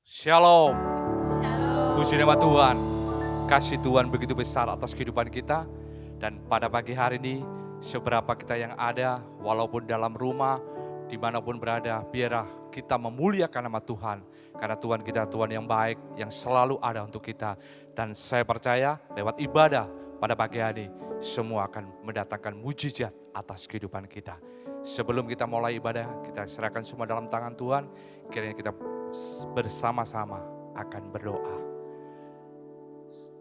Shalom. Shalom. Puji nama Tuhan. Kasih Tuhan begitu besar atas kehidupan kita. Dan pada pagi hari ini, seberapa kita yang ada, walaupun dalam rumah, dimanapun berada, biarlah kita memuliakan nama Tuhan. Karena Tuhan kita Tuhan yang baik, yang selalu ada untuk kita. Dan saya percaya lewat ibadah pada pagi hari, semua akan mendatangkan mujizat atas kehidupan kita. Sebelum kita mulai ibadah, kita serahkan semua dalam tangan Tuhan. Kiranya kita bersama-sama akan berdoa.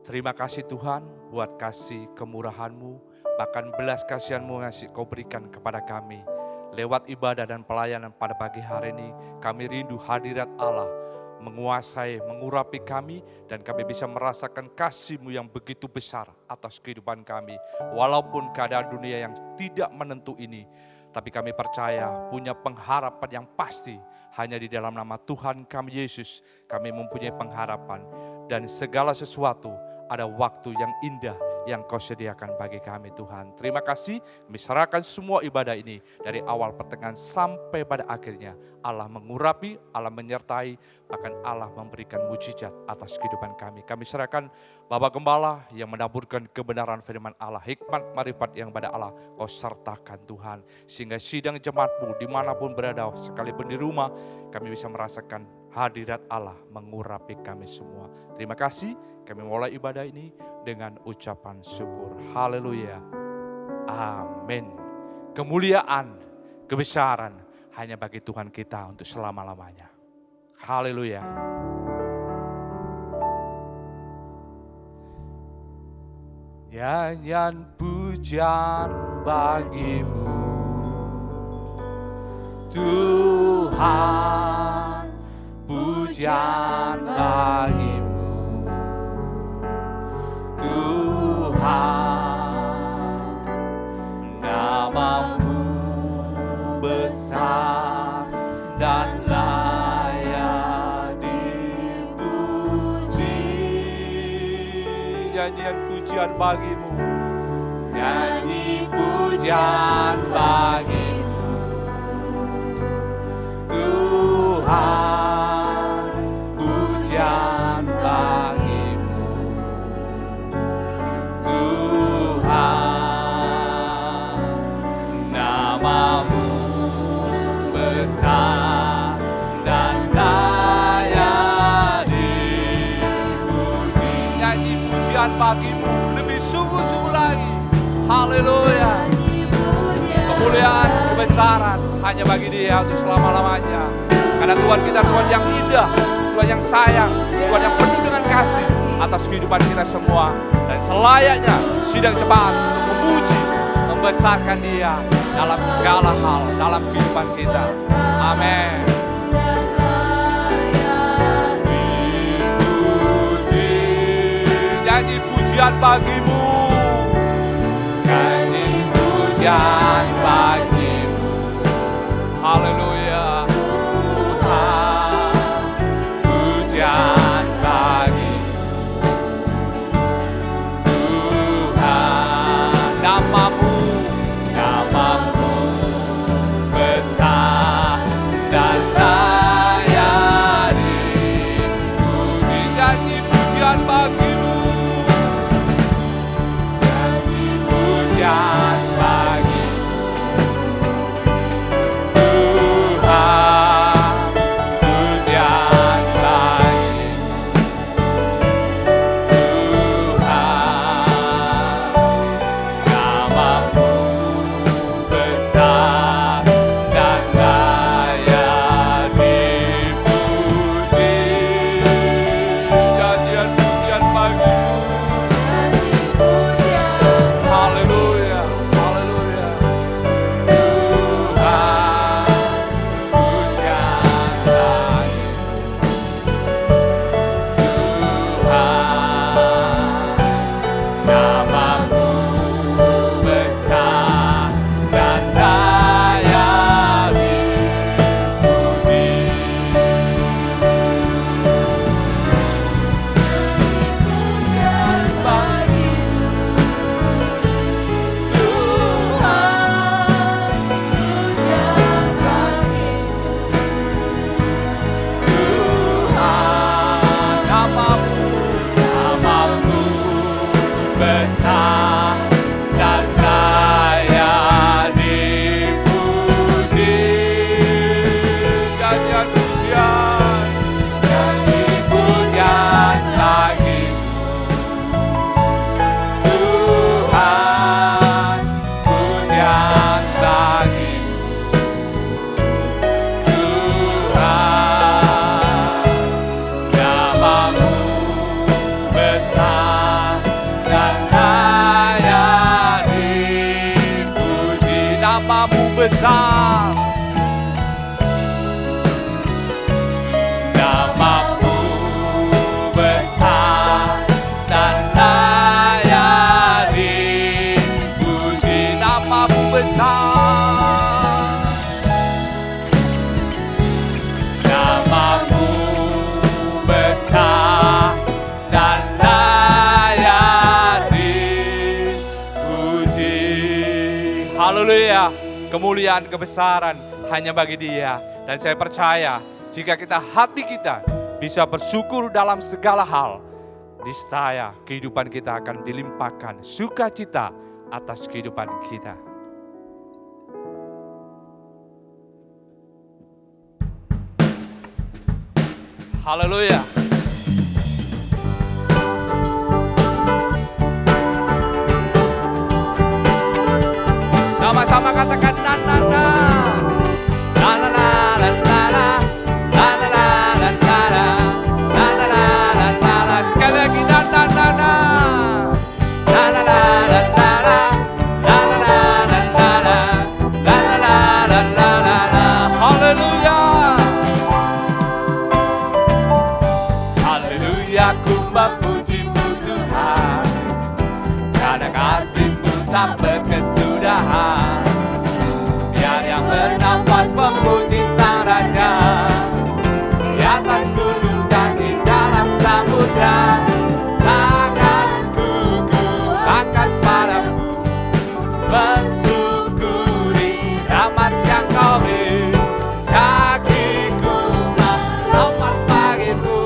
Terima kasih Tuhan buat kasih kemurahan-Mu, bahkan belas kasihan-Mu yang Kau berikan kepada kami. Lewat ibadah dan pelayanan pada pagi hari ini, kami rindu hadirat Allah menguasai, mengurapi kami, dan kami bisa merasakan kasih-Mu yang begitu besar atas kehidupan kami. Walaupun keadaan dunia yang tidak menentu ini, tapi kami percaya punya pengharapan yang pasti. Hanya di dalam nama Tuhan kami Yesus, kami mempunyai pengharapan. Dan segala sesuatu ada waktu yang indah yang Kau sediakan bagi kami Tuhan. Terima kasih, kami serahkan semua ibadah ini dari awal pertengahan sampai pada akhirnya. Allah mengurapi, Allah menyertai, bahkan Allah memberikan mujizat atas kehidupan kami. Kami serahkan Bapak Gembala yang menaburkan kebenaran firman Allah, hikmat marifat yang pada Allah Kau sertakan Tuhan. Sehingga sidang jemaat-Mu dimanapun berada, sekalipun di rumah, kami bisa merasakan hadirat Allah mengurapi kami semua. Terima kasih, kami mulai ibadah ini dengan ucapan syukur. Haleluya. Amin. Kemuliaan, kebesaran hanya bagi Tuhan kita untuk selama-lamanya. Haleluya. Nyanyian pujian bagi-Mu, Tuhan, pujian bagi-Mu, Tuhan, nama-Mu besar dan layak dipuji. Nyanyian pujian bagi-Mu, nyanyi pujian bagi-Mu, Tuhan, pujian bagi-Mu, Tuhan, nama-Mu besar dan layak dipuji. Nyanyi pujian bagi-Mu lebih sungguh-sungguh lagi. Haleluya. Kemuliaan, kebesaran hanya bagi Dia untuk selama-lamanya. Karena Tuhan kita Tuhan yang indah, Tuhan yang sayang, Tuhan yang penuh dengan kasih atas kehidupan kita semua. Dan selayaknya sidang jemaat untuk memuji, membesarkan Dia dalam segala hal dalam kehidupan kita. Amin. Nyanyi pujian bagi-Mu, nyanyi pujian bagi-Mu. Haleluya. Tuhan, pujian bagi-Mu, Tuhan, nama-Mu besar dan layak dipuji. Nyanyi pujian bagi-Mu, nyanyi pujian bagi-Mu, pujian bagimu Tuhan. Namamu besar dan layak dipuji. Namamu besar, namamu besar dan layak dipuji. Namamu besar, namamu besar dan layak dipuji. Haleluya. Kemuliaan, kebesaran hanya bagi Dia. Dan saya percaya jika hati kita bisa bersyukur dalam segala hal, niscaya kehidupan kita akan dilimpahkan sukacita atas kehidupan kita. Haleluya. Sama-sama katakan na na na. La la la la la la. La la la la la la. La la la la la la. Sekali lagi na na na na. La la la la la la. La la la la la la. La la la la la la la. Haleluya. Haleluya, ku memuji-Mu Tuhan, karena kasih-Mu tak berkesudahan. Biar yang bernafas memuji Sang Raja, di atas gunung dan di dalam samudra. Tanganku ku angkat padamu, mensyukuri rahmat yang Kau beri. Kakiku melompat bagimu,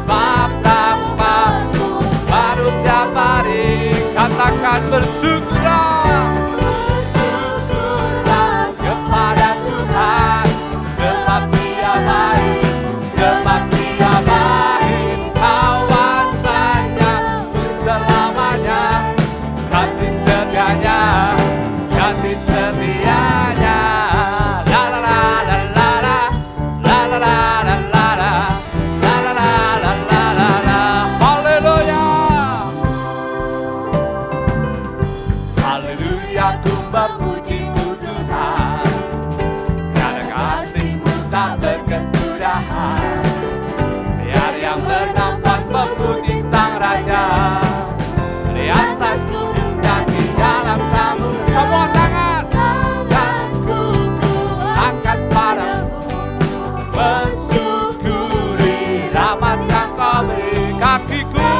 sebab namamu baru setiap hari. Katakan bersyukurlah, bersyukurlah kepada Tuhan, sebab Dia baik, sebab Dia baik. Kawasannya selamanya, kasih setianya, kasih setianya. La la la la la la, la la la la la la, la la la la la la la. Haleluya. Haleluya, ku memuji-Mu Tuhan, karena kasih-Mu tak berkesudahan. Biar yang bernafas memuji Sang Raja, di atas gunung dan di dalam samudra. Semua tangan, tanganku ku angkat padamu, mensyukuri rahmat yang Kau beri. Kakiku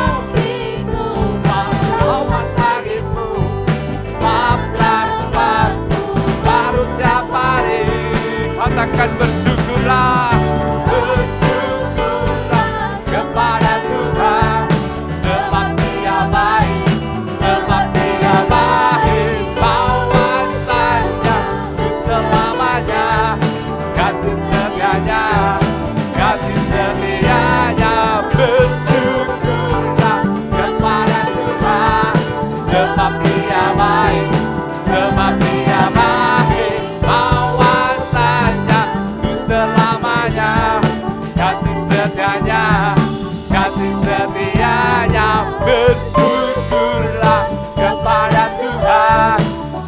melompat bagimu, sebab namamu baru setiap hari. Katakan bersyukurlah, bersyukurlah kepada Tuhan, sebab Dia baik, sebab Dia baik. Kawasannya selamanya, kasih setianya, kasih setianya. Bersyukurlah kepada Tuhan, sebab Dia baik, sebab Dia baik. Kawasannya selamanya, kasih setianya, kasih setianya. Bersyukurlah kepada Tuhan,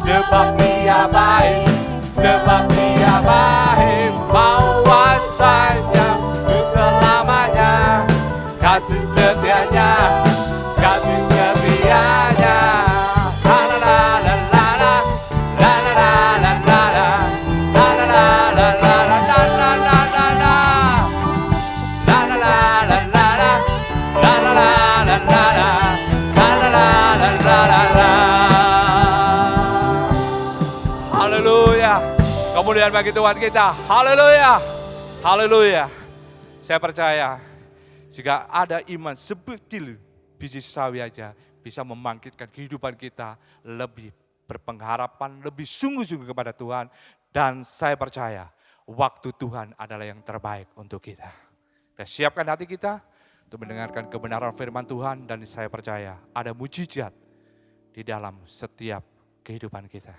sebab Dia baik, sebab Dia baik. Kawasannya selamanya, kasih setianya, kasih setianya. La la la la la la, la la la la la la, la la la la la la, la la la la la, la la la la la la, la la la la la la, la la la la la la. Haleluya. Kemuliaan bagi Tuhan kita. Haleluya. Haleluya. Saya percaya jika ada iman sebekil biji sawi aja bisa membangkitkan kehidupan kita lebih berpengharapan, lebih sungguh-sungguh kepada Tuhan. Dan saya percaya waktu Tuhan adalah yang terbaik untuk kita. Kita siapkan hati kita untuk mendengarkan kebenaran firman Tuhan, dan saya percaya ada mujizat di dalam setiap kehidupan kita.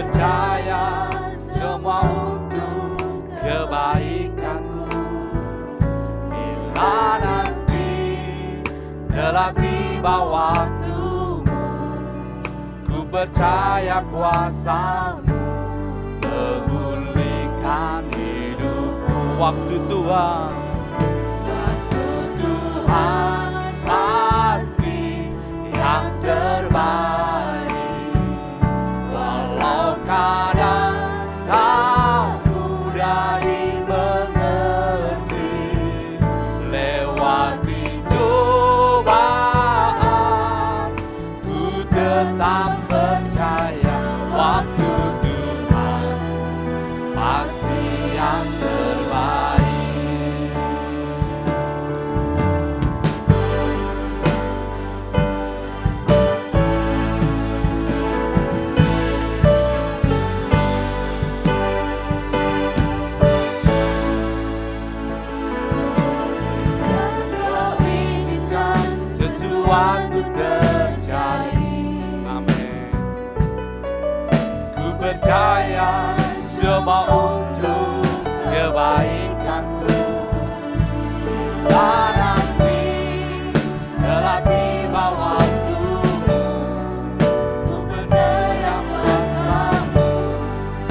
percaya semua untuk kebaikanku. Bila nanti telah tiba waktumu, ku percaya kuasa-Mu memulihkan hidupku. Waktu Tuhan, waktu Tuhan pasti yang terbaik. Walau kadang tak mudah dimengerti, lewati cobaan ku tetap percaya. Waktu Tuhan pasti yang terbaik. Kau izinkan sesuatu terjadi. Amin. Ku percaya semua untuk kebaikanku. Bila nanti telah tiba waktumu, ku percaya kuasa-Mu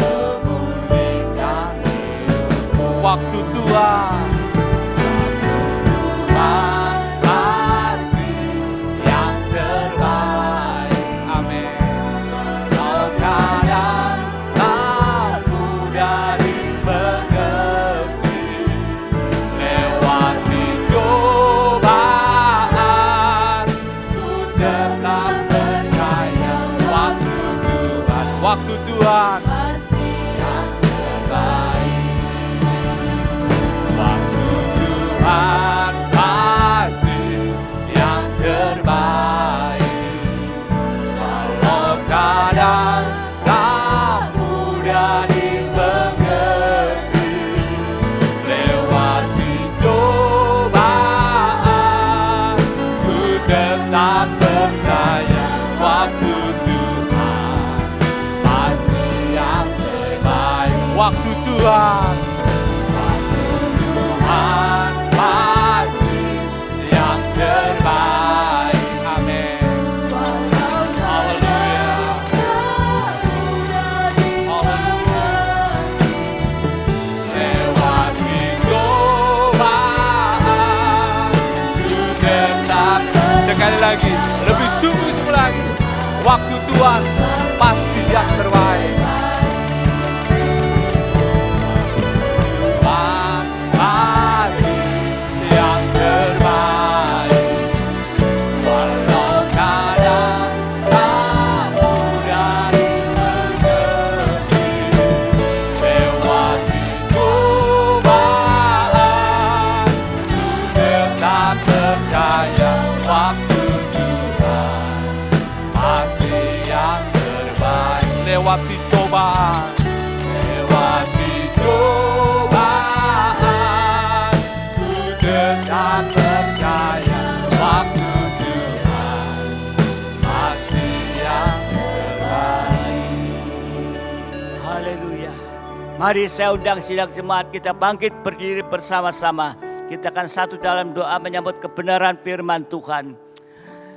memulihkan hidupku. Waktu Tuhan, Tuhan pasti yang terbaik. Amin. Walau kadang tak mudah dimengerti, lewati cobaan ku tetap percaya. Waktu Tuhan pasti yang terbaik. Waktu Tuhan pasti yang terbaik. Walau kadang tak mudah dimengerti, lewati cobaan ku tetap percaya. Waktu Tuhan pasti yang terbaik. Waktu Tuhan, waktu Tuhan pasti yang terbaik. Amin. Haleluya. Haleluya. Lewati cobaan ku tetap. Sekali lagi, lebih sungguh-sungguh lagi. Waktu Tuhan pasti yang terbaik. Tuhan pasti yang terbaik. Walau kadang tak mudah dimengerti, lewati cobaan ku tetap percaya. Waktu Tuhan pasti yang terbaik. Lewati cobaan, lewati cobaan ku tetap percaya. Waktu Tuhan pasti yang terbaik. Haleluya. Mari saya undang sidang jemaat kita bangkit berdiri bersama-sama. Kita akan satu dalam doa menyambut kebenaran firman Tuhan.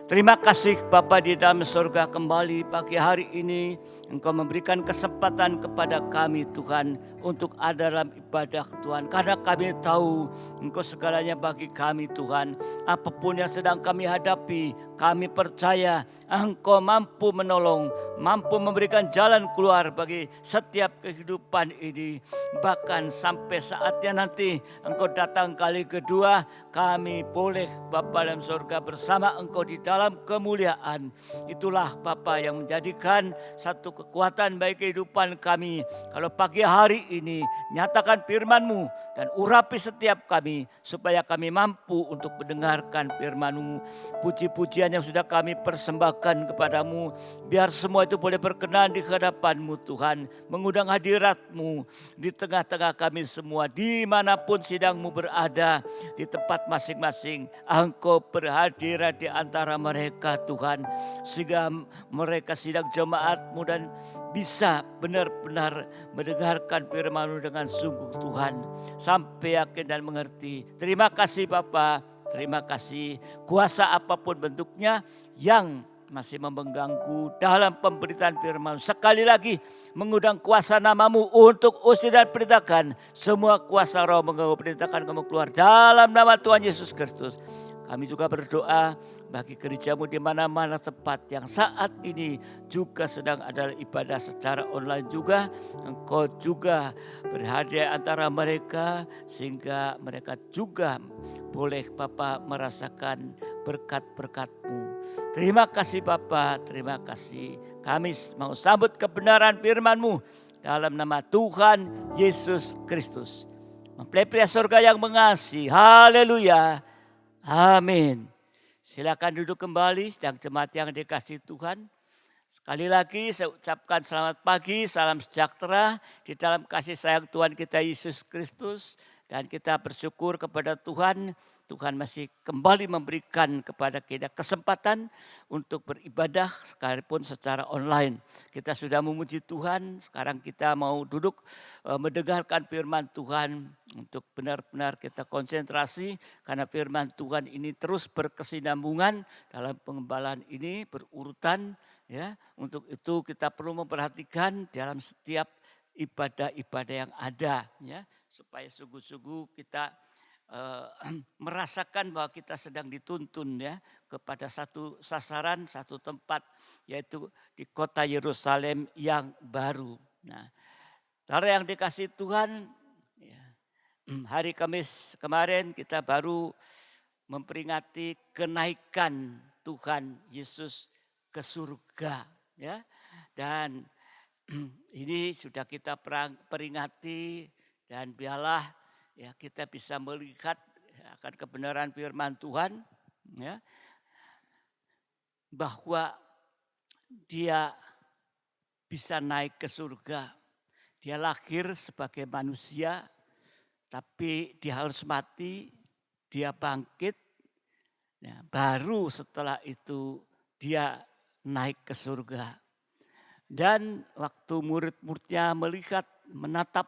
Terima kasih Bapa di dalam surga, kembali pagi hari ini Engkau memberikan kesempatan kepada kami Tuhan untuk ada dalam ibadah Tuhan. Karena kami tahu Engkau segalanya bagi kami Tuhan. Apapun yang sedang kami hadapi, kami percaya Engkau mampu menolong, mampu memberikan jalan keluar bagi setiap kehidupan ini. Bahkan sampai saatnya nanti Engkau datang kali kedua, kami boleh Bapa dalam surga bersama Engkau di dalam kemuliaan. Itulah Bapa yang menjadikan satu kekuatan bagi kehidupan kami. Kalau pagi hari ini nyatakan firman-Mu dan urapi setiap kami supaya kami mampu untuk mendengarkan firman-Mu. Puji-pujian yang sudah kami persembahkan kepadamu. Biar semua itu boleh berkenan di hadapan-Mu Tuhan. Mengundang hadirat-Mu di tengah-tengah kami semua. Dimanapun sidang-Mu berada, di tempat masing-masing. Engkau berhadirat di antara mereka Tuhan. Sehingga mereka sidang jemaat-Mu dan bisa benar-benar mendengarkan firman-Mu dengan sungguh Tuhan. Sampai yakin dan mengerti. Terima kasih Bapa. Terima kasih, kuasa apapun bentuknya yang masih mengganggu dalam pemberitaan firman. Sekali lagi mengundang kuasa nama-Mu untuk usir dan perintahkan. Semua kuasa roh mengganggu perintahkan kamu keluar dalam nama Tuhan Yesus Kristus. Kami juga berdoa bagi gereja-Mu di mana-mana tempat yang saat ini juga sedang ada ibadah secara online juga. Engkau juga berhadir antara mereka sehingga mereka juga boleh Bapa merasakan berkat-berkat-Mu. Terima kasih Bapa, terima kasih. Kami mau sambut kebenaran firman-Mu dalam nama Tuhan Yesus Kristus. Mempelai pria surga yang mengasihi. Haleluya. Amin. Silakan duduk kembali sedang jemaat yang dikasihi Tuhan. Sekali lagi saya ucapkan selamat pagi, salam sejahtera di dalam kasih sayang Tuhan kita Yesus Kristus. Dan kita bersyukur kepada Tuhan, Tuhan masih kembali memberikan kepada kita kesempatan untuk beribadah sekalipun secara online. Kita sudah memuji Tuhan, sekarang kita mau duduk mendengarkan firman Tuhan untuk benar-benar kita konsentrasi karena firman Tuhan ini terus berkesinambungan dalam pengembalaan ini berurutan ya. Untuk itu kita perlu memperhatikan dalam setiap ibadah-ibadah yang ada ya, supaya sungguh-sungguh kita merasakan bahwa kita sedang dituntun ya kepada satu sasaran, satu tempat, yaitu di kota Yerusalem yang baru. Nah, saudara yang dikasihi Tuhan, ya, hari Kamis kemarin kita baru memperingati kenaikan Tuhan Yesus ke surga, ya, dan ini sudah kita peringati dan biarlah ya kita bisa melihat akan kebenaran firman Tuhan ya, bahwa dia bisa naik ke surga. Dia lahir sebagai manusia tapi dia harus mati, dia bangkit. Ya, baru setelah itu dia naik ke surga. Dan waktu murid-muridnya melihat, menatap,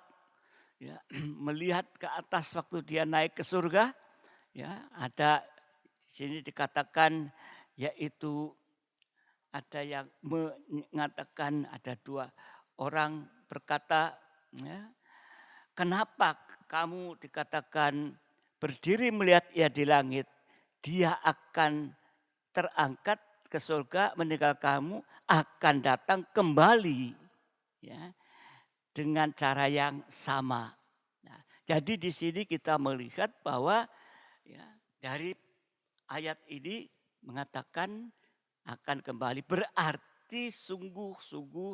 ya, melihat ke atas waktu dia naik ke surga, ya, ada di sini dikatakan yaitu ada yang mengatakan, ada dua orang berkata, ya, kenapa kamu dikatakan berdiri melihat ia di langit, dia akan terangkat ke surga meninggal kamu akan datang kembali ya dengan cara yang sama. Nah, jadi di sini kita melihat bahwa ya, dari ayat ini mengatakan akan kembali, berarti sungguh-sungguh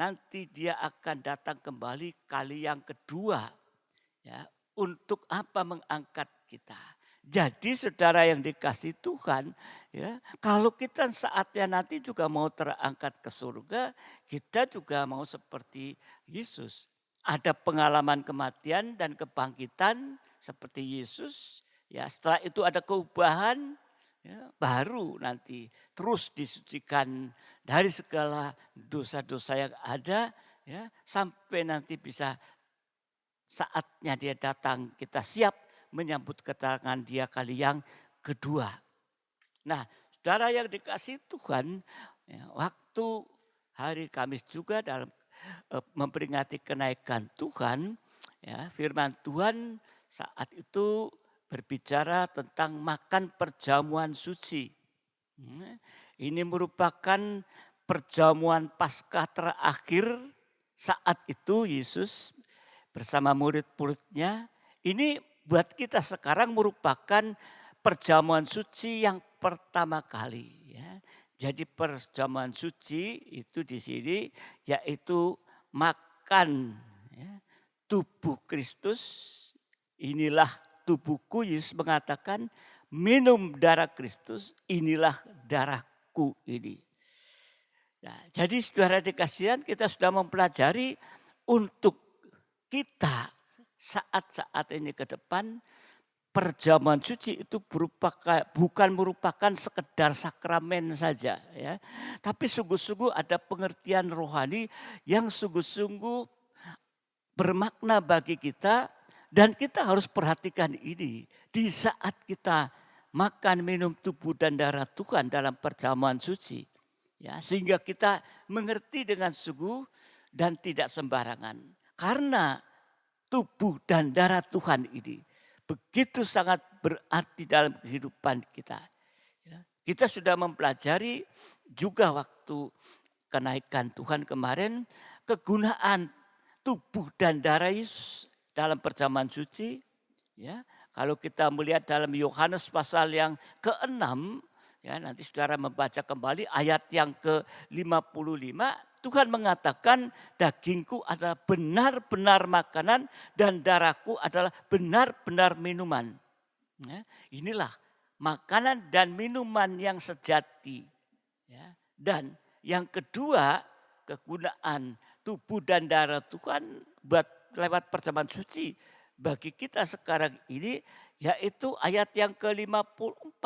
nanti dia akan datang kembali kali yang kedua ya, untuk apa? Mengangkat kita. Jadi saudara yang dikasihi Tuhan, ya, kalau kita saatnya nanti juga mau terangkat ke surga, kita juga mau seperti Yesus. Ada pengalaman kematian dan kebangkitan seperti Yesus. Ya, setelah itu ada keubahan, ya, baru nanti terus disucikan dari segala dosa-dosa yang ada, ya, sampai nanti bisa saatnya dia datang, kita siap menyambut kedatangan dia kali yang kedua. Nah, saudara yang dikasihi Tuhan, ya, waktu hari Kamis juga dalam memperingati kenaikan Tuhan, ya, firman Tuhan saat itu berbicara tentang makan perjamuan suci. Ini merupakan perjamuan Paskah terakhir saat itu Yesus bersama murid-muridnya. Ini buat kita sekarang merupakan perjamuan suci yang pertama kali. Ya. Jadi perjamuan suci itu di sini yaitu makan ya, tubuh Kristus. Inilah tubuhku, Yesus mengatakan, minum darah Kristus, inilah darahku ini. Nah, jadi saudara dikasihan, kita sudah mempelajari untuk kita saat-saat ini ke depan, perjamuan suci itu bukan merupakan sekedar sakramen saja, ya, tapi sungguh-sungguh ada pengertian rohani yang sungguh-sungguh bermakna bagi kita, dan kita harus perhatikan ini di saat kita makan minum tubuh dan darah Tuhan dalam perjamuan suci, ya, sehingga kita mengerti dengan sungguh dan tidak sembarangan, karena tubuh dan darah Tuhan ini begitu sangat berarti dalam kehidupan kita. Kita sudah mempelajari juga waktu kenaikan Tuhan kemarin, kegunaan tubuh dan darah Yesus dalam perjamuan suci. Ya, kalau kita melihat dalam Yohanes pasal yang ke-6, ya, nanti saudara membaca kembali ayat yang ke-55, Tuhan mengatakan dagingku adalah benar-benar makanan dan darahku adalah benar-benar minuman. Ya, inilah makanan dan minuman yang sejati. Ya, dan yang kedua, kegunaan tubuh dan darah Tuhan buat lewat perjamuan suci bagi kita sekarang ini, yaitu ayat yang ke-54.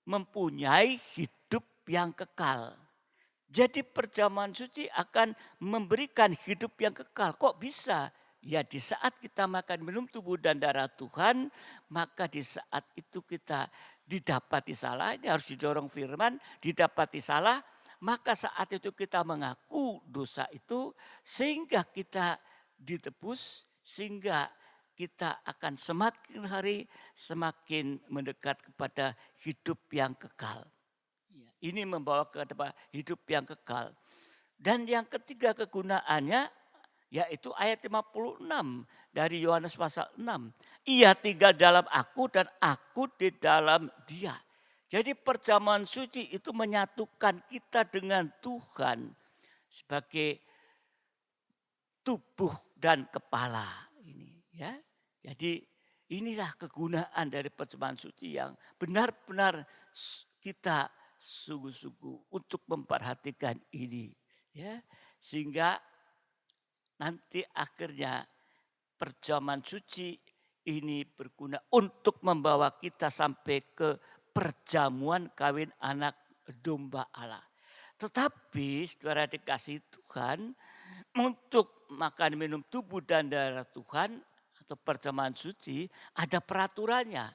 Mempunyai hidup yang kekal. Jadi perjamuan suci akan memberikan hidup yang kekal. Kok bisa? Ya, di saat kita makan minum tubuh dan darah Tuhan, maka di saat itu kita didapati salah. Ini harus didorong firman, didapati salah. Maka saat itu kita mengaku dosa itu, sehingga kita ditebus, sehingga kita akan semakin hari semakin mendekat kepada hidup yang kekal. Ini membawa ke hidup yang kekal. Dan yang ketiga kegunaannya, yaitu ayat 56 dari Yohanes pasal 6. Ia tinggal dalam aku dan aku di dalam dia. Jadi perjamuan suci itu menyatukan kita dengan Tuhan sebagai tubuh dan kepala ini, ya. Jadi inilah kegunaan dari perjamuan suci yang benar-benar kita sungguh-sungguh untuk memperhatikan ini, ya, sehingga nanti akhirnya perjamuan suci ini berguna untuk membawa kita sampai ke perjamuan kawin anak domba Allah. Tetapi saudara dikasih Tuhan, untuk makan minum tubuh dan darah Tuhan atau perjamuan suci ada peraturannya.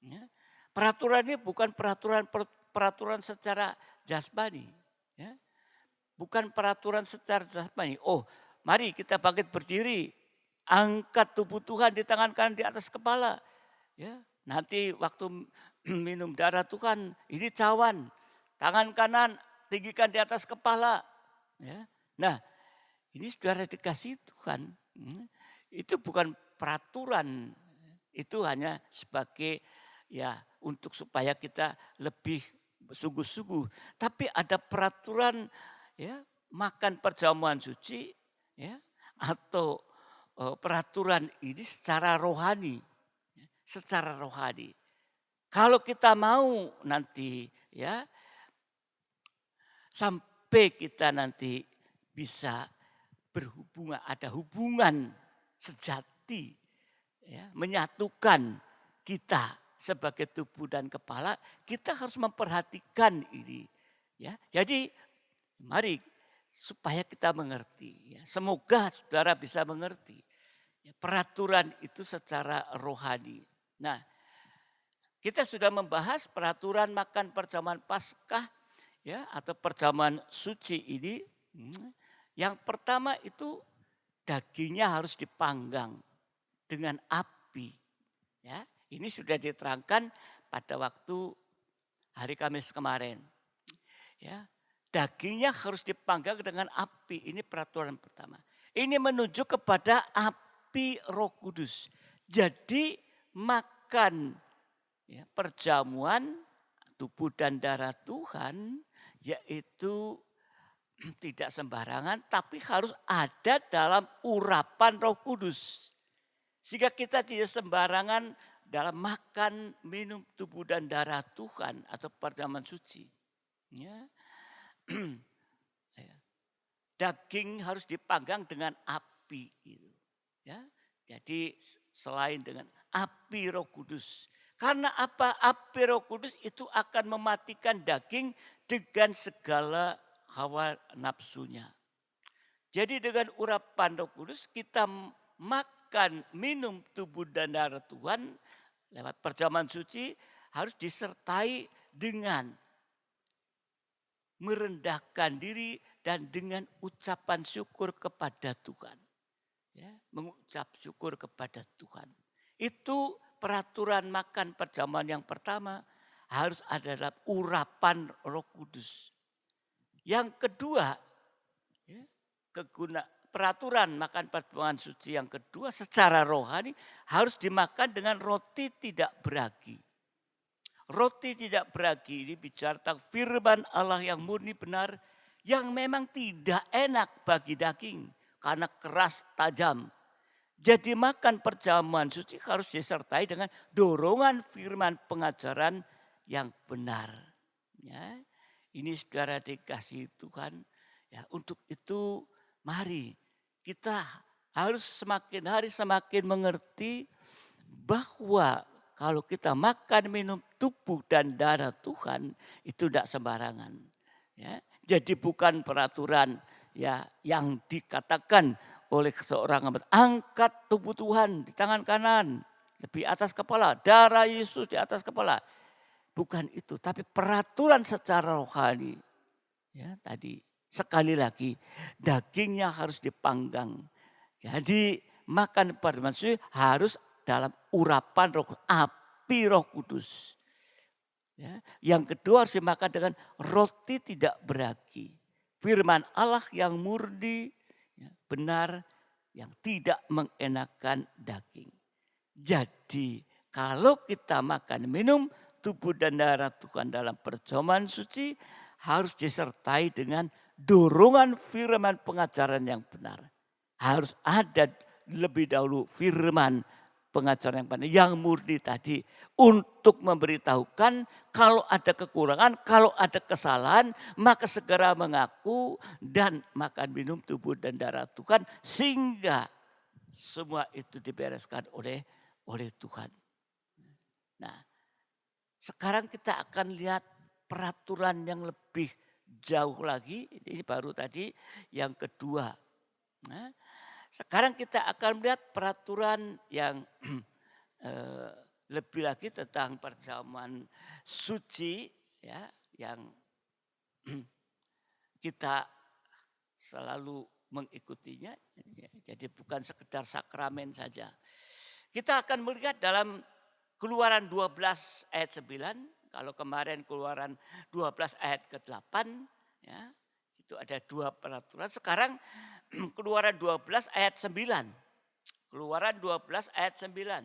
Ya. Peraturan ini bukan peraturan secara jasmani, ya. Bukan peraturan secara jasmani. Oh, mari kita bangkit berdiri, angkat tubuh Tuhan di tangan kanan di atas kepala. Ya, nanti waktu minum darah Tuhan, ini cawan, tangan kanan tinggikan di atas kepala. Ya. Nah, ini saudara dikasih Tuhan, itu bukan peraturan, itu hanya sebagai, ya, untuk supaya kita lebih sungguh-sungguh. Tapi ada peraturan, ya, makan perjamuan suci, ya, atau peraturan ini secara rohani, ya, secara rohani. Kalau kita mau nanti, ya, sampai kita nanti bisa berhubungan, ada hubungan sejati, ya, menyatukan kita sebagai tubuh dan kepala, kita harus memperhatikan ini, ya. Jadi mari supaya kita mengerti, ya. Semoga saudara bisa mengerti, ya, peraturan itu secara rohani. Nah, kita sudah membahas peraturan makan perjamuan Paskah, ya, atau perjamuan suci ini. Yang pertama itu dagingnya harus dipanggang dengan api, ya. Ini sudah diterangkan pada waktu hari Kamis kemarin. Ya, dagingnya harus dipanggang dengan api. Ini peraturan pertama. Ini menunjuk kepada api Roh Kudus. Jadi makan, ya, perjamuan tubuh dan darah Tuhan, yaitu tidak sembarangan, tapi harus ada dalam urapan Roh Kudus. Sehingga kita tidak sembarangan dalam makan minum tubuh dan darah Tuhan atau perjamuan suci. Ya. Daging harus dipanggang dengan api. Gitu. Ya. Jadi selain dengan api Roh Kudus. Karena apa? Api Roh Kudus itu akan mematikan daging dengan segala hawa nafsunya. Jadi dengan urapan Roh Kudus kita makan, minum tubuh dan darah Tuhan lewat perjamuan suci harus disertai dengan merendahkan diri dan dengan ucapan syukur kepada Tuhan. Ya, mengucap syukur kepada Tuhan. Itu peraturan makan perjamuan yang pertama harus ada dalam urapan Roh Kudus. Yang kedua, ya, peraturan makan perjamuan suci yang kedua secara rohani harus dimakan dengan roti tidak beragi. Roti tidak beragi ini bicara tentang firman Allah yang murni benar, yang memang tidak enak bagi daging karena keras tajam. Jadi makan perjamuan suci harus disertai dengan dorongan firman pengajaran yang benar. Ya, ini saudara dikasih Tuhan. Ya, untuk itu mari kita harus semakin hari semakin mengerti bahwa kalau kita makan minum tubuh dan darah Tuhan itu tidak sembarangan. Ya, jadi bukan peraturan ya yang dikatakan oleh seorang hamba, angkat tubuh Tuhan di tangan kanan lebih atas kepala, darah Yesus di atas kepala. Bukan itu, tapi peraturan secara rohani. Ya, tadi sekali lagi dagingnya harus dipanggang. Jadi makan perjamuan suci harus dalam urapan api Roh Kudus. Ya. Yang kedua harus dimakan dengan roti tidak beragi. Firman Allah yang murni, ya, benar, yang tidak mengenakan daging. Jadi kalau kita makan minum tubuh dan darah Tuhan dalam perjamuan suci harus disertai dengan dorongan firman pengajaran yang benar. Harus ada lebih dahulu firman pengajaran yang benar, yang murni tadi untuk memberitahukan kalau ada kekurangan, kalau ada kesalahan, maka segera mengaku dan makan minum tubuh dan darah Tuhan sehingga semua itu dibereskan oleh Tuhan. Nah, sekarang kita akan lihat peraturan yang lebih jauh lagi. Ini baru tadi yang kedua. Nah, sekarang kita akan melihat peraturan yang lebih lagi tentang perjamuan suci, ya, yang kita selalu mengikutinya. Jadi bukan sekedar sakramen saja. Kita akan melihat dalam Keluaran 12 ayat 9. Kalau kemarin Keluaran 12 ayat ke-8. Ya, itu ada dua peraturan. Sekarang Keluaran 12 ayat 9. Keluaran 12 ayat 9.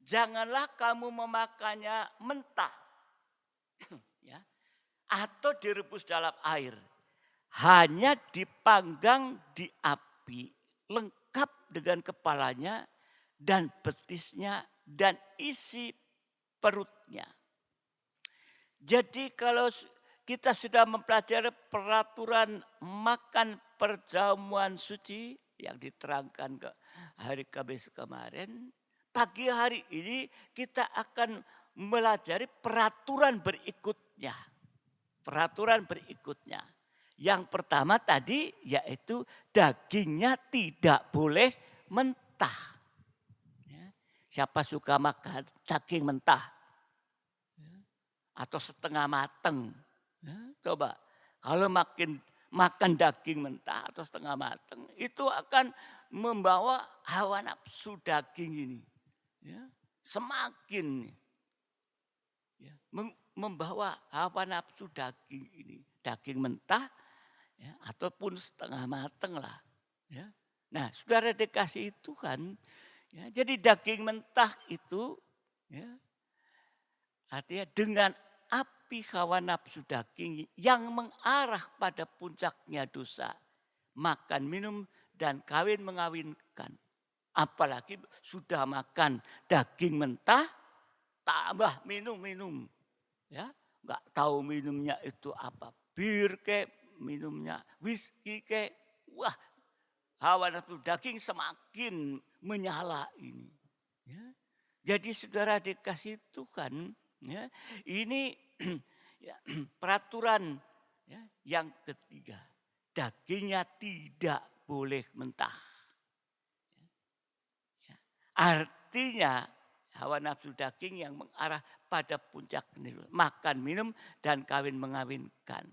Janganlah kamu memakannya mentah. Ya, atau direbus dalam air. Hanya dipanggang di api. Lengkap dengan kepalanya dan betisnya dan isi perutnya. Jadi kalau kita sudah mempelajari peraturan makan perjamuan suci yang diterangkan ke hari Kamis kemarin, pagi hari ini kita akan melajari peraturan berikutnya. Peraturan berikutnya. Yang pertama tadi yaitu dagingnya tidak boleh mentah. Siapa suka makan daging mentah? Atau setengah mateng? Coba, kalau makan daging mentah atau setengah mateng, itu akan membawa hawa nafsu daging ini. Ya, semakin ya, membawa hawa nafsu daging ini. Daging mentah ya, ataupun setengah mateng lah. Ya. Nah, saudara dikasih Tuhan. Ya, jadi daging mentah itu ya, artinya dengan api hawa nafsu daging yang mengarah pada puncaknya dosa. Makan, minum, dan kawin mengawinkan. Apalagi sudah makan daging mentah, tambah minum-minum. Ya, nggak tahu minumnya itu apa. Bir kek, minumnya whisky kek. Wah, hawa nafsu daging semakin menyala ini. Ya. Jadi saudara dikasih Tuhan, ya, ini ya, peraturan ya, yang ketiga. Dagingnya tidak boleh mentah. Ya. Artinya hawa nafsu daging yang mengarah pada puncak keniluan. Makan, minum, dan kawin mengawinkan.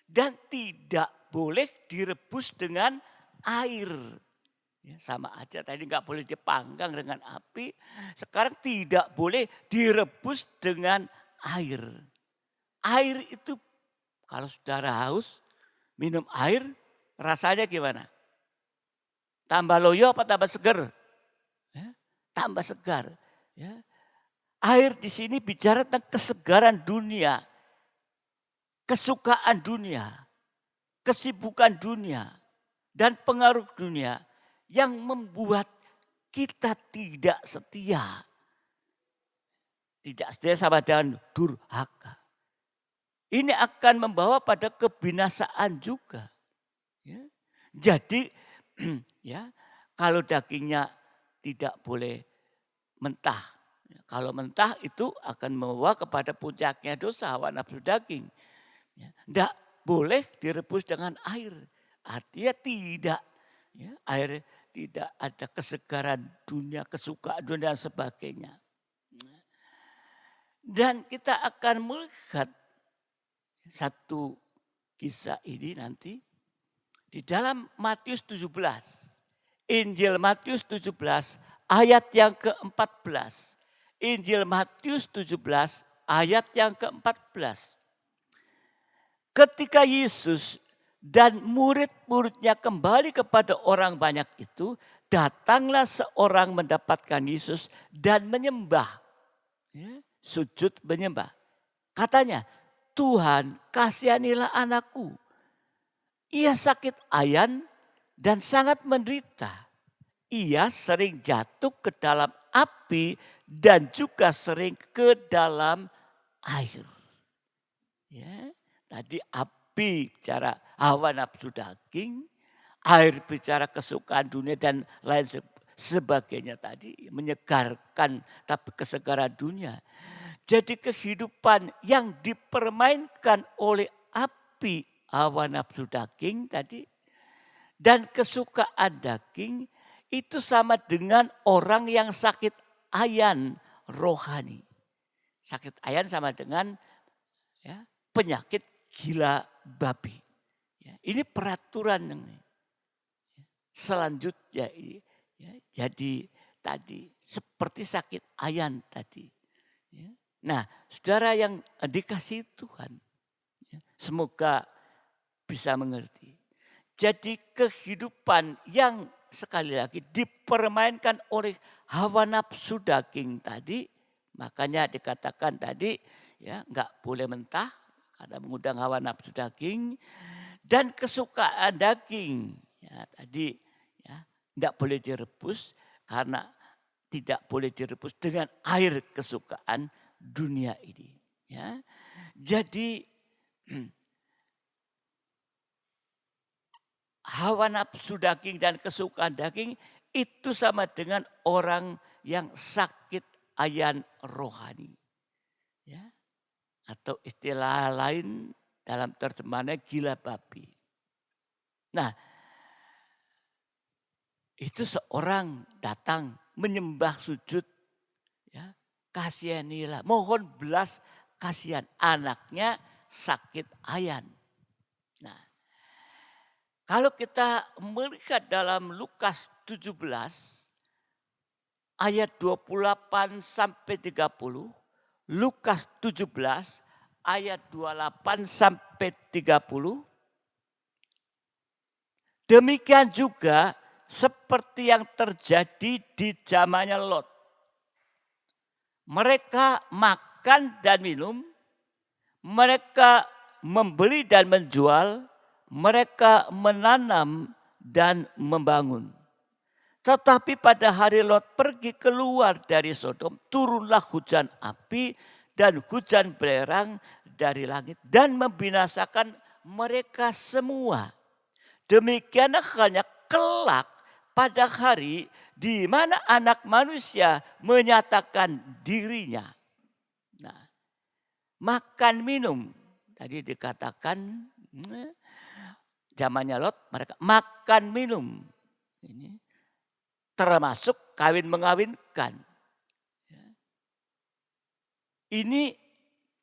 Dan tidak boleh direbus dengan air. Ya, sama aja tadi nggak boleh dipanggang dengan api. Sekarang tidak boleh direbus dengan air. Air itu kalau saudara haus, minum air rasanya gimana? Tambah loyo apa tambah segar? Ya, tambah segar. Ya. Air di sini bicara tentang kesegaran dunia, kesukaan dunia, kesibukan dunia, dan pengaruh dunia yang membuat kita tidak setia. Tidak setia sama dengan durhaka. Ini akan membawa pada kebinasaan juga. Ya. Jadi ya kalau dagingnya tidak boleh mentah. Kalau mentah itu akan membawa kepada puncaknya dosa hawa nafsu daging. Tidak boleh direbus dengan air. Artinya tidak. Ya, air tidak ada kesegaran dunia, kesukaan dunia dan sebagainya. Dan kita akan melihat satu kisah ini nanti di dalam Matius 17. Injil Matius 17 ayat yang ke-14. Injil Matius 17 ayat yang ke-14. Ketika Yesus dan murid-muridnya kembali kepada orang banyak itu, datanglah seorang mendapatkan Yesus dan menyembah. Ya, sujud menyembah. Katanya, Tuhan kasihanilah anakku. Ia sakit ayan dan sangat menderita. Ia sering jatuh ke dalam api dan juga sering ke dalam air. Ya, tadi api bicara hawa nafsu daging, air bicara kesukaan dunia dan lain sebagainya tadi. Menyegarkan tapi kesegaran dunia. Jadi kehidupan yang dipermainkan oleh api hawa nafsu daging tadi dan kesukaan daging itu sama dengan orang yang sakit ayan rohani. Sakit ayan sama dengan ya, penyakit gila babi. Ya, ini peraturan yang selanjutnya ini. Ya, jadi tadi seperti sakit ayan tadi. Ya. Nah, saudara yang dikasihi Tuhan, ya, semoga bisa mengerti. Jadi kehidupan yang sekali lagi dipermainkan oleh hawa nafsu daging tadi, makanya dikatakan tadi ya nggak boleh mentah karena mengundang hawa nafsu daging dan kesukaan daging. Ya, tadi ya nggak boleh direbus karena tidak boleh direbus dengan air kesukaan dunia ini. Ya. Jadi hawa nafsu daging dan kesukaan daging itu sama dengan orang yang sakit ayan rohani. Ya. Atau istilah lain dalam terjemahannya gila babi. Nah, itu seorang datang menyembah sujud. Ya, kasihanilah, mohon belas kasihan, anaknya sakit ayan. Nah, kalau kita melihat dalam Lukas 17 ayat 28 sampai 30, Lukas 17 ayat 28 sampai 30. Demikian juga seperti yang terjadi di zamannya Lot. Mereka makan dan minum, mereka membeli dan menjual, mereka menanam dan membangun. Tetapi pada hari Lot pergi keluar dari Sodom, turunlah hujan api dan hujan belerang dari langit dan membinasakan mereka semua. Demikianlah halnya kelak pada hari di mana anak manusia menyatakan dirinya. Nah, makan minum. Tadi dikatakan zamannya Lot mereka makan minum. Ini termasuk kawin mengawinkan. Ini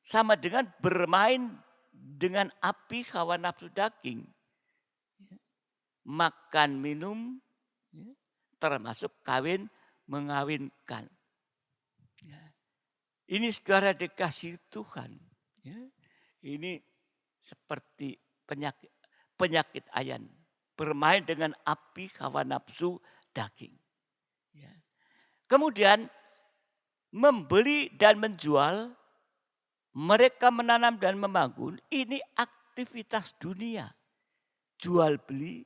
sama dengan bermain dengan api hawa nafsu daging. Makan minum termasuk kawin mengawinkan. Ini saudara dikasih Tuhan. Ini seperti penyakit ayan. Bermain dengan api hawa nafsu daging. Kemudian membeli dan menjual, mereka menanam dan membangun, ini aktivitas dunia. Jual beli,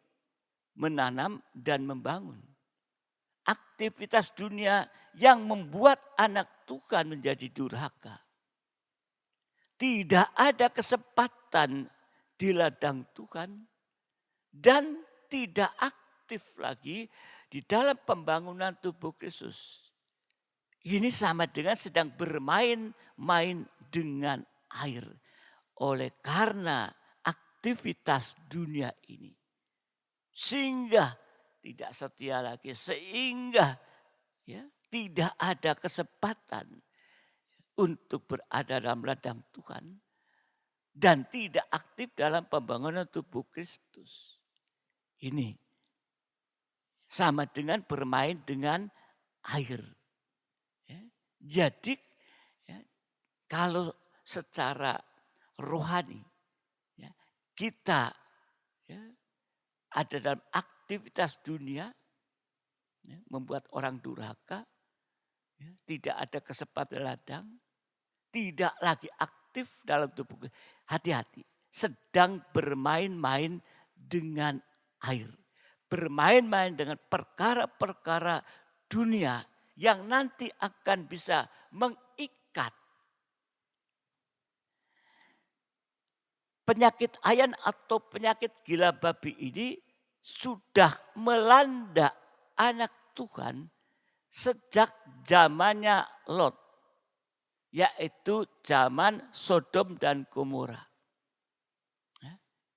menanam dan membangun. Aktivitas dunia yang membuat anak Tuhan menjadi durhaka. Tidak ada kesempatan di ladang Tuhan dan tidak aktif lagi di dalam pembangunan tubuh Kristus. Ini sama dengan sedang bermain-main dengan air. Oleh karena aktivitas dunia ini. Sehingga tidak setia lagi. Sehingga tidak ada kesempatan untuk berada dalam ladang Tuhan. Dan tidak aktif dalam pembangunan tubuh Kristus. Ini sama dengan bermain dengan air. Jadi kalau secara rohani kita ada dalam aktivitas dunia membuat orang durhaka, tidak ada kesempatan ladang, tidak lagi aktif dalam tubuh. Hati-hati, sedang bermain-main dengan air. Bermain-main dengan perkara-perkara dunia yang nanti akan bisa mengikat. Penyakit ayan atau penyakit gila babi ini sudah melanda anak Tuhan sejak zamannya Lot. Yaitu zaman Sodom dan Gomora.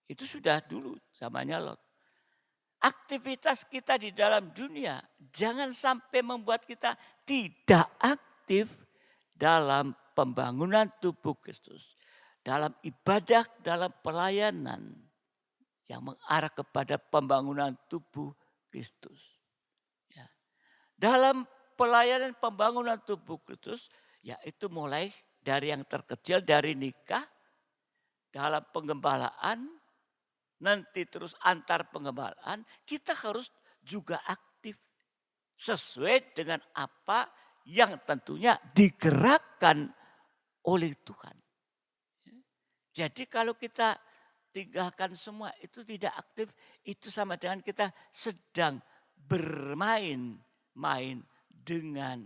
Itu sudah dulu zamannya Lot. Aktivitas kita di dalam dunia jangan sampai membuat kita tidak aktif dalam pembangunan tubuh Kristus. Dalam ibadah, dalam pelayanan yang mengarah kepada pembangunan tubuh Kristus. Dalam pelayanan pembangunan tubuh Kristus, yaitu mulai dari yang terkecil, dari nikah, dalam penggembalaan, nanti terus antar penggembalaan, kita harus juga aktif sesuai dengan apa yang tentunya digerakkan oleh Tuhan. Jadi kalau kita tinggalkan semua itu tidak aktif, itu sama dengan kita sedang bermain-main dengan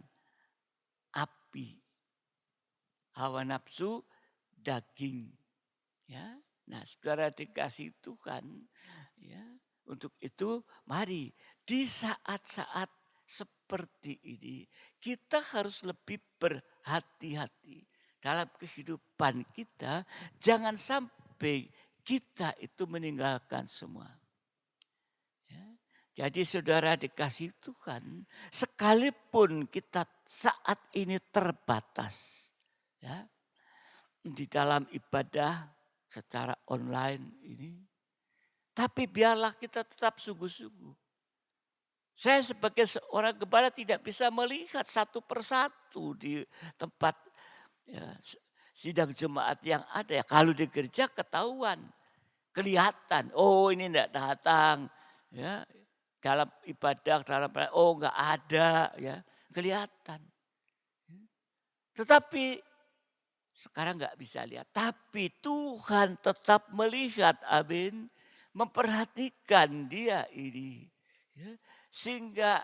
api hawa nafsu daging. Nah, saudara dikasih Tuhan, untuk itu mari di saat-saat seperti ini kita harus lebih berhati-hati dalam kehidupan kita. Jangan sampai kita itu meninggalkan semua. Jadi saudara dikasih Tuhan, sekalipun kita saat ini terbatas di dalam ibadah secara online ini, tapi biarlah kita tetap sungguh-sungguh. Saya sebagai seorang gembala tidak bisa melihat satu persatu di tempat sidang jemaat yang ada. Kalau di gereja ketahuan, kelihatan, oh ini tidak datang, dalam ibadah, oh enggak ada, kelihatan. Tetapi sekarang enggak bisa lihat. Tapi Tuhan tetap melihat, amin, memperhatikan dia ini. Sehingga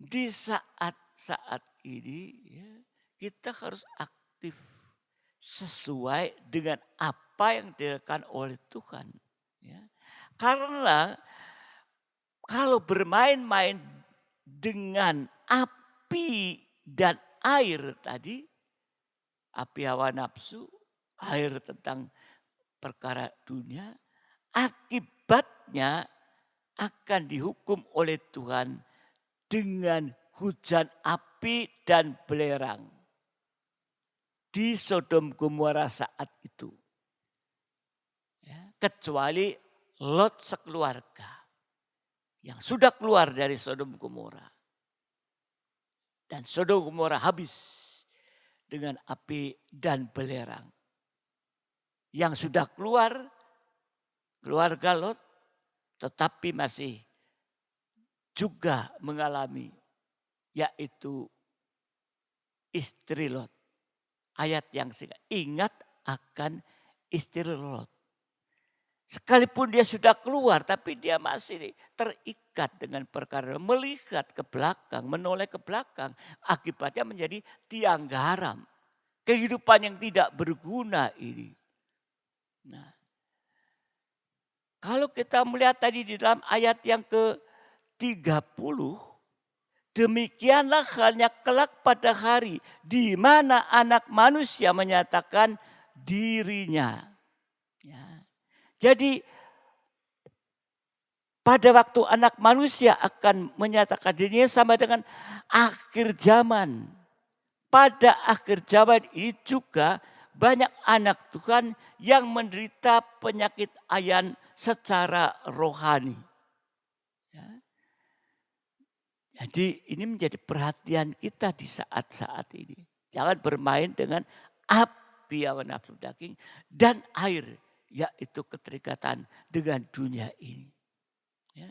di saat-saat ini ya, kita harus aktif sesuai dengan apa yang dilakukan oleh Tuhan. Ya. Karena kalau bermain-main dengan api dan air tadi, api hawa nafsu, air tentang perkara dunia, akibatnya akan dihukum oleh Tuhan dengan hujan api dan belerang di Sodom Gomora saat itu. Ya, kecuali Lot sekeluarga yang sudah keluar dari Sodom Gomora. Dan Sodom Gomora habis dengan api dan belerang. Yang sudah keluar, keluarga Lot, tetapi masih juga mengalami, yaitu istri Lot. Ayat yang ingat akan istri Lot. Sekalipun dia sudah keluar, tapi dia masih terikat dengan perkara melihat ke belakang, menoleh ke belakang. Akibatnya menjadi tiang garam. Kehidupan yang tidak berguna ini. Nah, kalau kita melihat tadi di dalam ayat yang ke-30, demikianlah halnya kelak pada hari di mana anak manusia menyatakan dirinya. Ya. Jadi pada waktu anak manusia akan menyatakan dirinya sama dengan akhir zaman. Pada akhir zaman ini juga banyak anak Tuhan yang menderita penyakit ayan secara rohani. Ya. Jadi ini menjadi perhatian kita di saat-saat ini. Jangan bermain dengan api hawa nafsu daging dan air, yaitu keterikatan dengan dunia ini. Ya.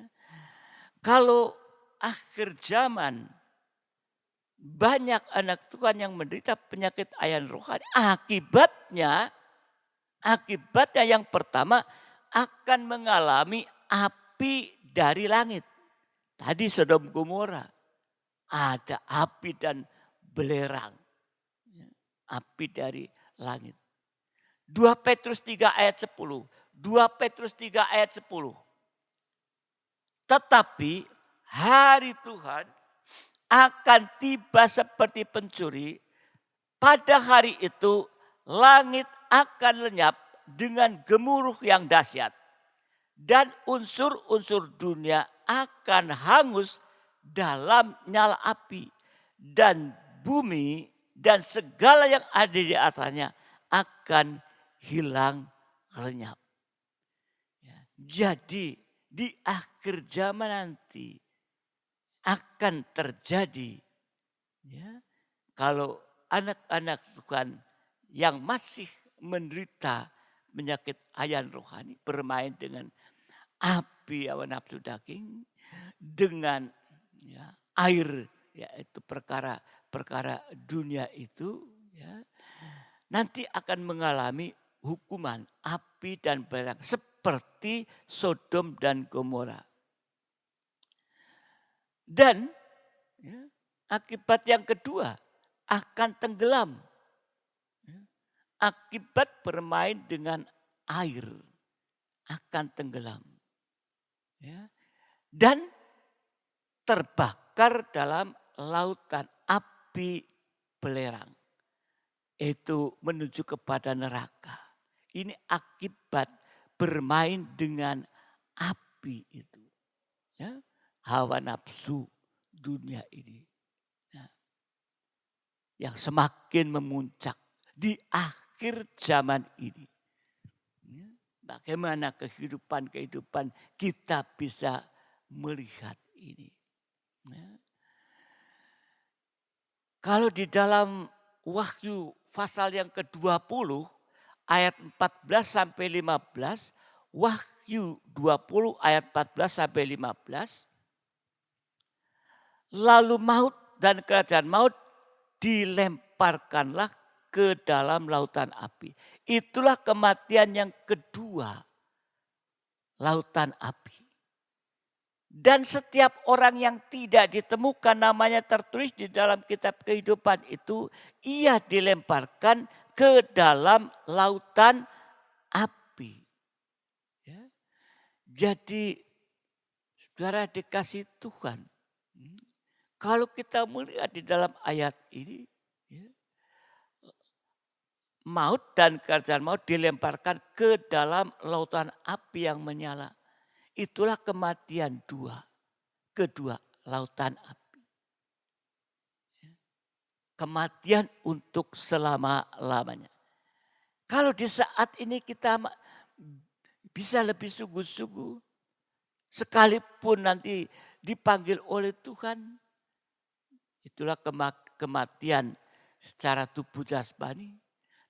Kalau akhir zaman banyak anak Tuhan yang menderita penyakit ayan rohani. Akibatnya yang pertama akan mengalami api dari langit. Tadi Sodom Gomora ada api dan belerang. Api dari langit. 2 Petrus 3 ayat 10. 2 Petrus 3 ayat 10. Tetapi hari Tuhan akan tiba seperti pencuri. Pada hari itu langit akan lenyap dengan gemuruh yang dahsyat. Dan unsur-unsur dunia akan hangus dalam nyala api. Dan bumi dan segala yang ada di atasnya akan hilang lenyap. Ya, jadi di akhir zaman nanti akan terjadi, ya, kalau anak-anak Tuhan yang masih menderita penyakit ayan rohani bermain dengan api hawa nafsu daging dengan ya, air, yaitu perkara dunia itu, ya, nanti akan mengalami hukuman api dan belerang seperti Sodom dan Gomora. Dan ya, akibat yang kedua akan tenggelam. Ya, akibat bermain dengan air akan tenggelam. Ya, dan terbakar dalam lautan api belerang. Itu menuju kepada neraka. Ini akibat bermain dengan api itu. Ya, hawa nafsu dunia ini. Nah, yang semakin memuncak di akhir zaman ini. Ya, bagaimana kehidupan kita bisa melihat ini. Ya. Kalau di dalam Wahyu pasal yang ke-20 ayat 14 sampai 15, Wahyu 20 ayat 14 sampai 15, lalu maut dan kerajaan maut dilemparkanlah ke dalam lautan api. Itulah kematian yang kedua, lautan api. Dan setiap orang yang tidak ditemukan namanya tertulis di dalam kitab kehidupan itu, ia dilemparkan ke dalam lautan api. Ya. Jadi saudara dikasih Tuhan. Kalau kita melihat di dalam ayat ini, ya, maut dan kerajaan maut dilemparkan ke dalam lautan api yang menyala. Itulah kematian kedua lautan api. Kematian untuk selama-lamanya. Kalau di saat ini kita bisa lebih sungguh-sungguh, sekalipun nanti dipanggil oleh Tuhan, itulah kematian secara tubuh jasmani.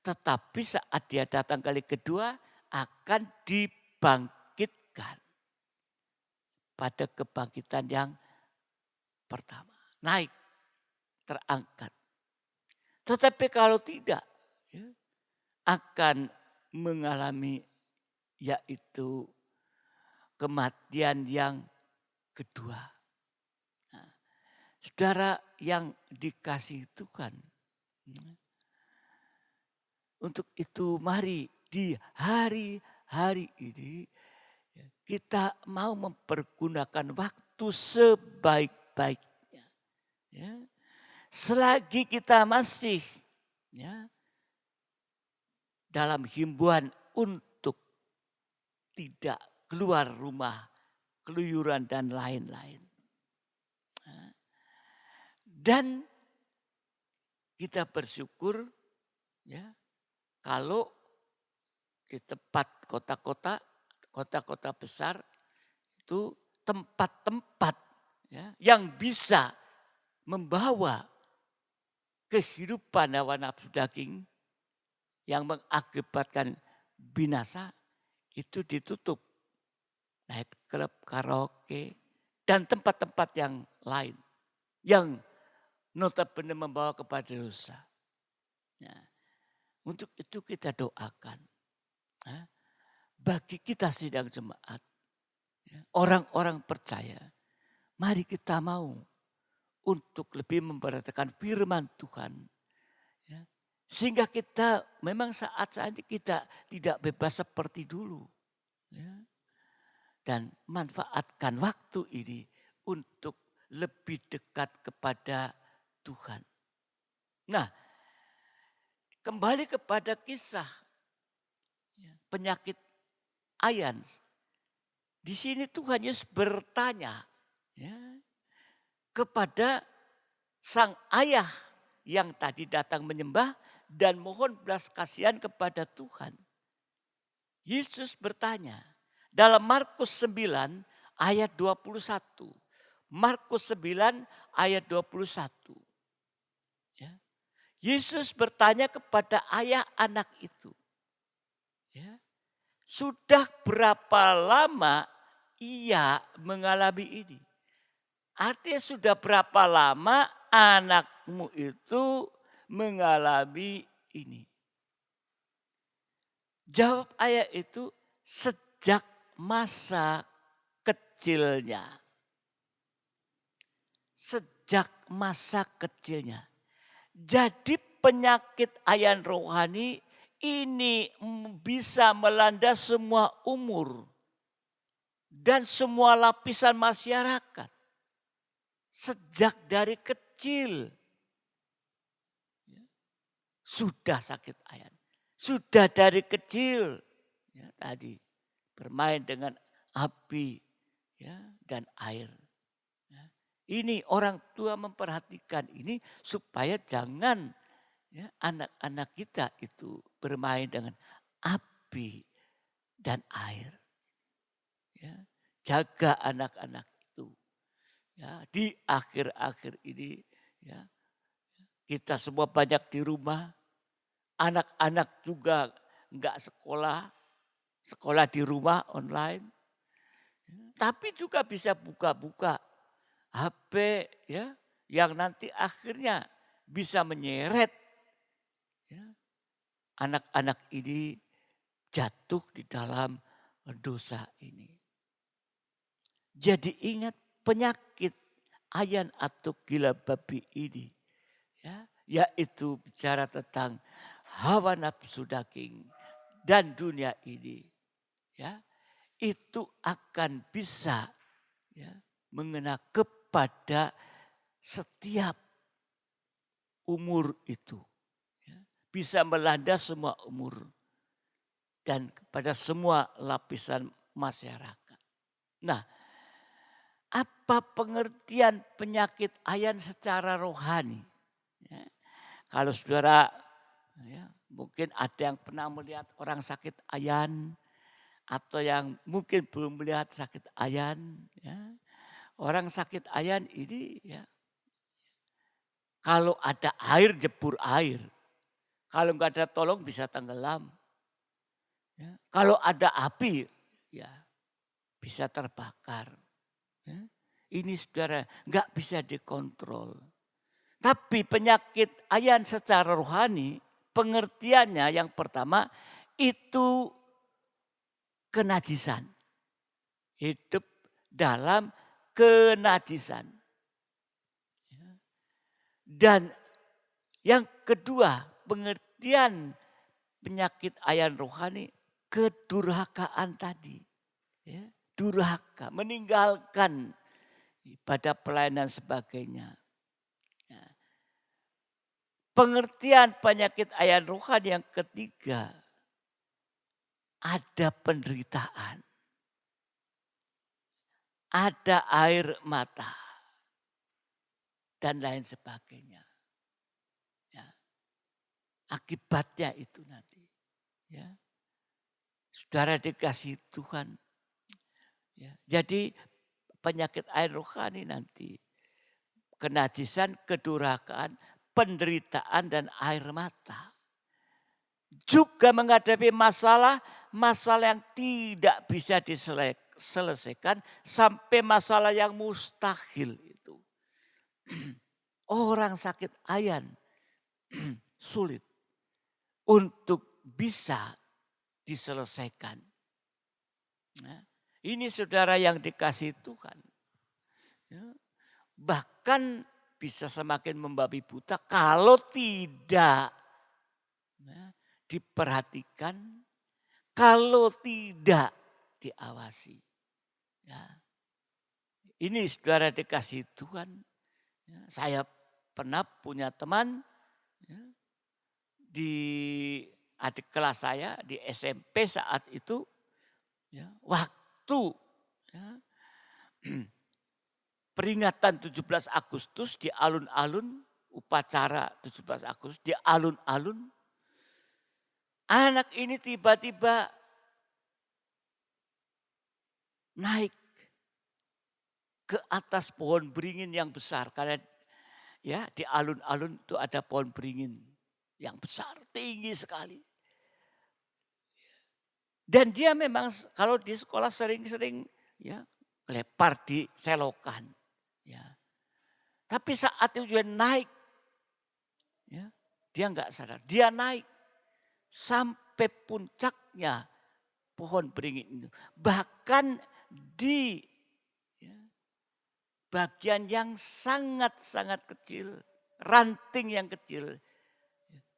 Tetapi saat dia datang kali kedua akan dibangkitkan. Pada kebangkitan yang pertama. Naik, terangkat. Tetapi kalau tidak, ya, akan mengalami yaitu kematian yang kedua. Nah, saudara yang dikasihi Tuhan. Untuk itu mari di hari-hari ini kita mau mempergunakan waktu sebaik-baiknya. Ya. Selagi kita masih dalam himbauan untuk tidak keluar rumah, keluyuran dan lain-lain. Dan kita bersyukur kalau di tempat kota-kota besar itu tempat-tempat yang bisa membawa kehidupan hawa nafsu daging yang mengakibatkan binasa itu ditutup. Night club, karaoke, dan tempat-tempat yang lain yang notabene membawa kepada dosa. Untuk itu kita doakan. Bagi kita sidang jemaat, orang-orang percaya, mari kita mau untuk lebih memperhatikan firman Tuhan. Sehingga kita memang saat-saat ini kita tidak bebas seperti dulu. Dan manfaatkan waktu ini untuk lebih dekat kepada Tuhan. Nah, kembali kepada kisah penyakit ayan. Di sini Tuhan Yesus bertanya kepada sang ayah yang tadi datang menyembah dan mohon belas kasihan kepada Tuhan. Yesus bertanya dalam Markus 9 ayat 21. Markus 9 ayat 21. Yesus bertanya kepada ayah anak itu. Sudah berapa lama ia mengalami ini? Artinya sudah berapa lama anakmu itu mengalami ini? Jawab ayah itu sejak masa kecilnya. Sejak masa kecilnya. Jadi penyakit ayan rohani ini bisa melanda semua umur dan semua lapisan masyarakat. Sejak dari kecil sudah sakit ayan. Sudah dari kecil tadi bermain dengan api dan air. Ini orang tua memperhatikan ini supaya jangan anak-anak kita itu bermain dengan api dan air. Jaga anak-anak itu. Di akhir-akhir ini kita semua banyak di rumah. Anak-anak juga enggak sekolah di rumah online. Tapi juga bisa buka-buka HP yang nanti akhirnya bisa menyeret anak-anak ini jatuh di dalam dosa ini. Jadi ingat penyakit ayan atau gila babi ini, ya, yaitu bicara tentang hawa nafsu daging dan dunia ini, ya, itu akan bisa, ya, mengena kepada setiap umur itu, ya, bisa melanda semua umur dan kepada semua lapisan masyarakat. Nah, apa pengertian penyakit ayan secara rohani? Ya, kalau saudara, ya, mungkin ada yang pernah melihat orang sakit ayan atau yang mungkin belum melihat sakit ayan. Ya. Orang sakit ayan ini, ya, kalau ada air jebur air, kalau nggak ada tolong bisa tenggelam. Ya. Kalau ada api, ya bisa terbakar. Ya. Ini saudara nggak bisa dikontrol. Tapi penyakit ayan secara rohani, pengertiannya yang pertama itu kenajisan. Hidup dalam kenajisan. Dan yang kedua, pengertian penyakit ayan rohani, kedurhakaan tadi. Ya, durhaka, meninggalkan ibadah pelayanan sebagainya. Ya. Pengertian penyakit ayan rohani yang ketiga, ada penderitaan. Ada air mata. Dan lain sebagainya. Ya. Akibatnya itu nanti. Ya. Saudara dikasih Tuhan. Ya. Jadi penyakit air rohani nanti. Kenajisan, kedurhakaan, penderitaan dan air mata. Juga menghadapi masalah yang tidak bisa diselesaikan sampai masalah yang mustahil itu. Orang sakit ayan sulit untuk bisa diselesaikan. Nah, ini saudara yang dikasih Tuhan. Ya, bahkan bisa semakin membabi buta kalau tidak, ya, diperhatikan, kalau tidak diawasi. Ya. Ini saudara dikasih Tuhan. Ya, saya pernah punya teman, ya, di adik kelas saya di SMP saat itu, ya, waktu, ya, peringatan 17 Agustus di alun-alun, upacara 17 Agustus di alun-alun, anak ini tiba-tiba naik ke atas pohon beringin yang besar. Karena ya di alun-alun itu ada pohon beringin yang besar, tinggi sekali. Dan dia memang kalau di sekolah sering-sering, ya, lepar di selokan. Ya. Tapi saat itu dia naik, ya, dia nggak sadar. Dia naik sampai puncaknya pohon beringin itu. Bahkan di, ya, bagian yang sangat-sangat kecil, ranting yang kecil.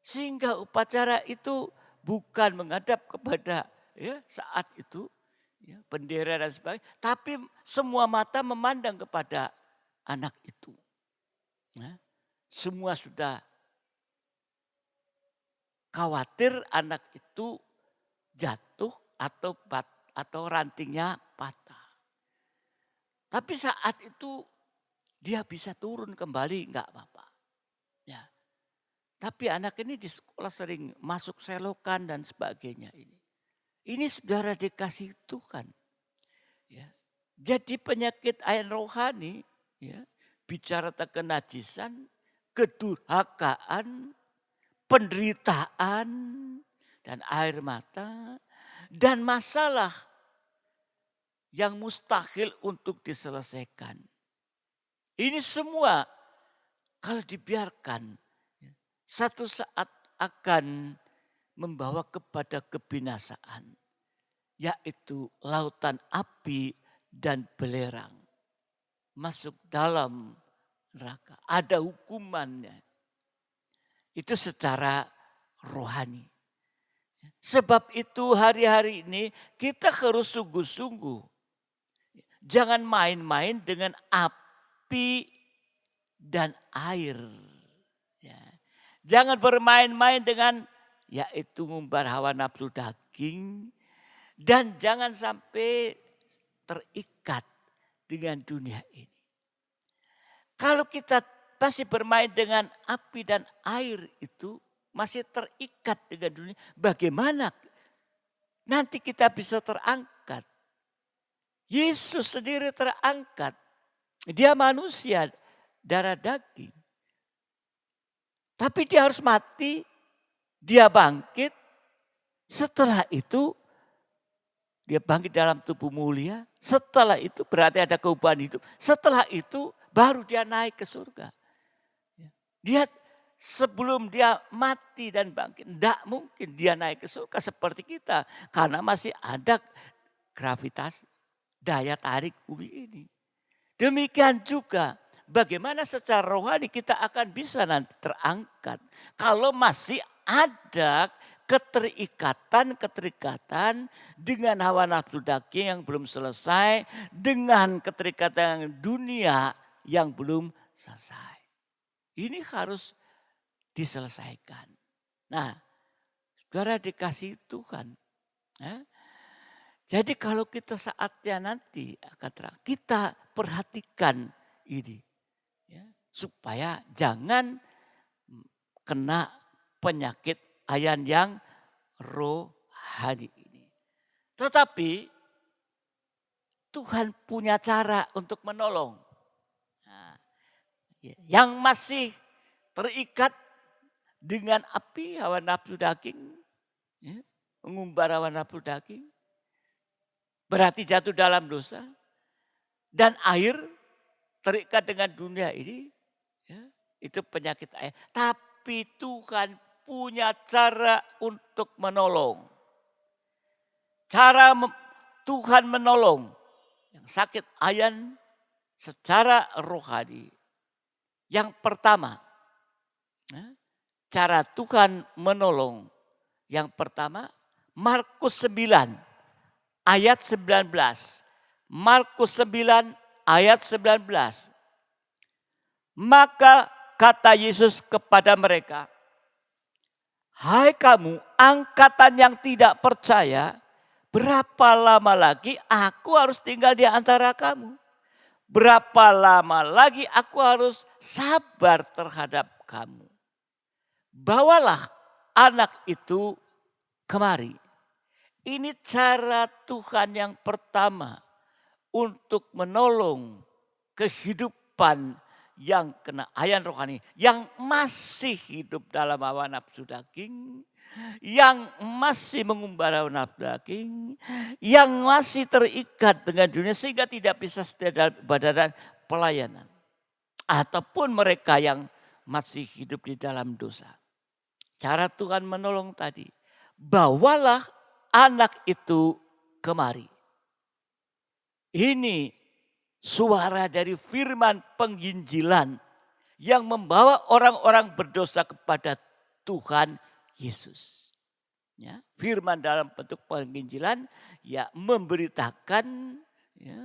Sehingga upacara itu bukan menghadap kepada, ya, saat itu, ya, bendera dan sebagainya. Tapi semua mata memandang kepada anak itu. Ya, semua sudah khawatir anak itu jatuh atau rantingnya patah. Tapi saat itu dia bisa turun kembali, enggak apa-apa. Ya. Tapi anak ini di sekolah sering masuk selokan dan sebagainya ini. Ini saudara dikasih Tuhan. Ya. Jadi penyakit ayan rohani, ya, bicara tentang kenajisan, kedurhakaan, penderitaan, dan air mata, dan masalah yang mustahil untuk diselesaikan. Ini semua kalau dibiarkan, satu saat akan membawa kepada kebinasaan. Yaitu lautan api dan belerang masuk dalam neraka. Ada hukumannya. Itu secara rohani. Sebab itu hari-hari ini kita harus sungguh-sungguh. Jangan main-main dengan api dan air. Ya. Jangan bermain-main dengan yaitu ngumbar hawa nafsu daging. Dan jangan sampai terikat dengan dunia ini. Kalau kita masih bermain dengan api dan air itu, masih terikat dengan dunia, bagaimana nanti kita bisa terangkat? Yesus sendiri terangkat. Dia manusia, darah daging. Tapi dia harus mati, dia bangkit. Setelah itu, dia bangkit dalam tubuh mulia. Setelah itu berarti ada keubahan hidup. Setelah itu baru dia naik ke surga. Dia sebelum dia mati dan bangkit, tidak mungkin dia naik ke surga seperti kita. Karena masih ada gravitasi, daya tarik bumi ini. Demikian juga bagaimana secara rohani kita akan bisa nanti terangkat. Kalau masih ada keterikatan dengan hawa nafsu daging yang belum selesai. Dengan keterikatan dunia yang belum selesai. Ini harus diselesaikan. Nah, saudara dikasih Tuhan. Ya. Jadi kalau kita saatnya nanti akan terang, kita perhatikan ini. Ya, supaya jangan kena penyakit ayan yang rohani ini. Tetapi Tuhan punya cara untuk menolong. Nah, yang masih terikat dengan api hawa nafsu daging, ya, mengumbar hawa nafsu daging, berarti jatuh dalam dosa. Dan air terikat dengan dunia ini, ya, itu penyakit air. Tapi Tuhan punya cara untuk menolong. Tuhan menolong yang sakit ayan secara rohani. Yang pertama, cara Tuhan menolong. Yang pertama, Markus 9 ayat 19. Markus 9 ayat 19. Maka kata Yesus kepada mereka, hai kamu angkatan yang tidak percaya, berapa lama lagi aku harus tinggal di antara kamu? Berapa lama lagi aku harus sabar terhadap kamu? Bawalah anak itu kemari. Ini cara Tuhan yang pertama untuk menolong kehidupan yang kena ayan rohani. Yang masih hidup dalam hawa nafsu daging. Yang masih mengumbar hawa nafsu daging. Yang masih terikat dengan dunia sehingga tidak bisa setia dalam ibadah dan pelayanan. Ataupun mereka yang masih hidup di dalam dosa. Cara Tuhan menolong tadi. Bawalah anak itu kemari. Ini suara dari firman penginjilan yang membawa orang-orang berdosa kepada Tuhan Yesus. Ya, firman dalam bentuk penginjilan ya memberitakan, ya,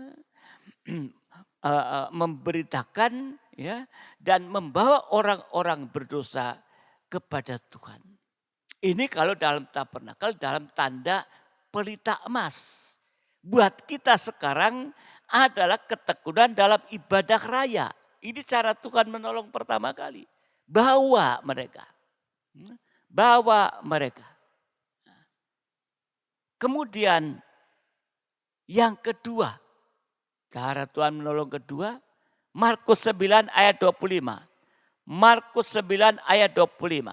memberitakan ya, dan membawa orang-orang berdosa kepada Tuhan. Ini kalau dalam tabernakel, dalam tanda pelita emas. Buat kita sekarang adalah ketekunan dalam ibadah raya. Ini cara Tuhan menolong pertama kali. Bawa mereka. Bawa mereka. Kemudian yang kedua. Cara Tuhan menolong kedua. Markus 9 ayat 25. Markus 9 ayat 25.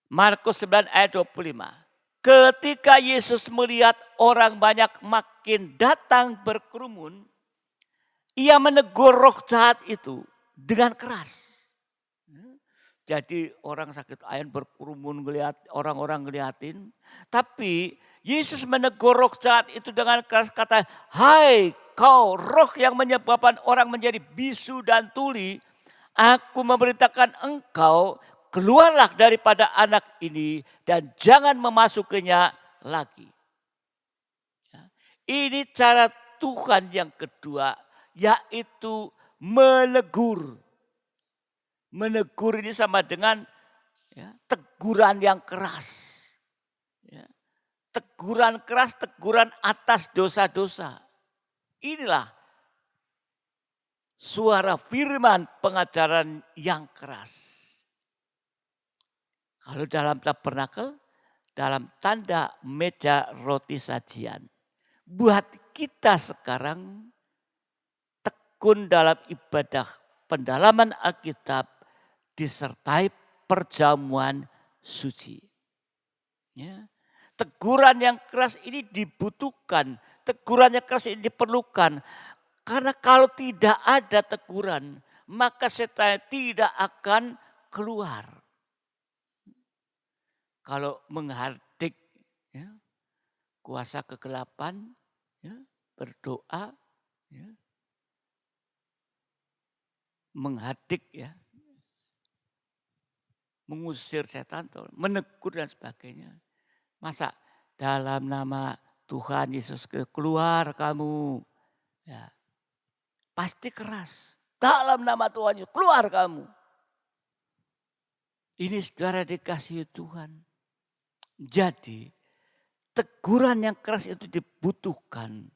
Markus 9 ayat 25. Ketika Yesus melihat orang banyak makin datang berkerumun, ia menegur roh jahat itu dengan keras. Jadi orang sakit ayan berkerumun, orang-orang ngeliatin. Tapi Yesus menegur roh jahat itu dengan keras kata, "Hai kau roh yang menyebabkan orang menjadi bisu dan tuli, aku memerintahkan engkau keluarlah daripada anak ini dan jangan memasukinya lagi." Ya. Ini cara Tuhan yang kedua, yaitu menegur. Menegur ini sama dengan teguran yang keras. Ya. Teguran keras, teguran atas dosa-dosa. Inilah suara firman pengajaran yang keras. Kalau dalam tabernakel, dalam tanda meja roti sajian. Buat kita sekarang tekun dalam ibadah pendalaman Alkitab disertai perjamuan suci. Ya. Teguran yang keras ini dibutuhkan, teguran yang keras ini diperlukan. Karena kalau tidak ada teguran, maka setan tidak akan keluar. Kalau menghardik ya, kuasa kegelapan, ya, berdoa, ya, menghardik ya, mengusir setan, menegur dan sebagainya. Masa dalam nama Tuhan Yesus keluar kamu. Ya. Pasti keras. Dalam nama Tuhan Yesus keluar kamu. Ini saudara dikasihi Tuhan. Jadi teguran yang keras itu dibutuhkan.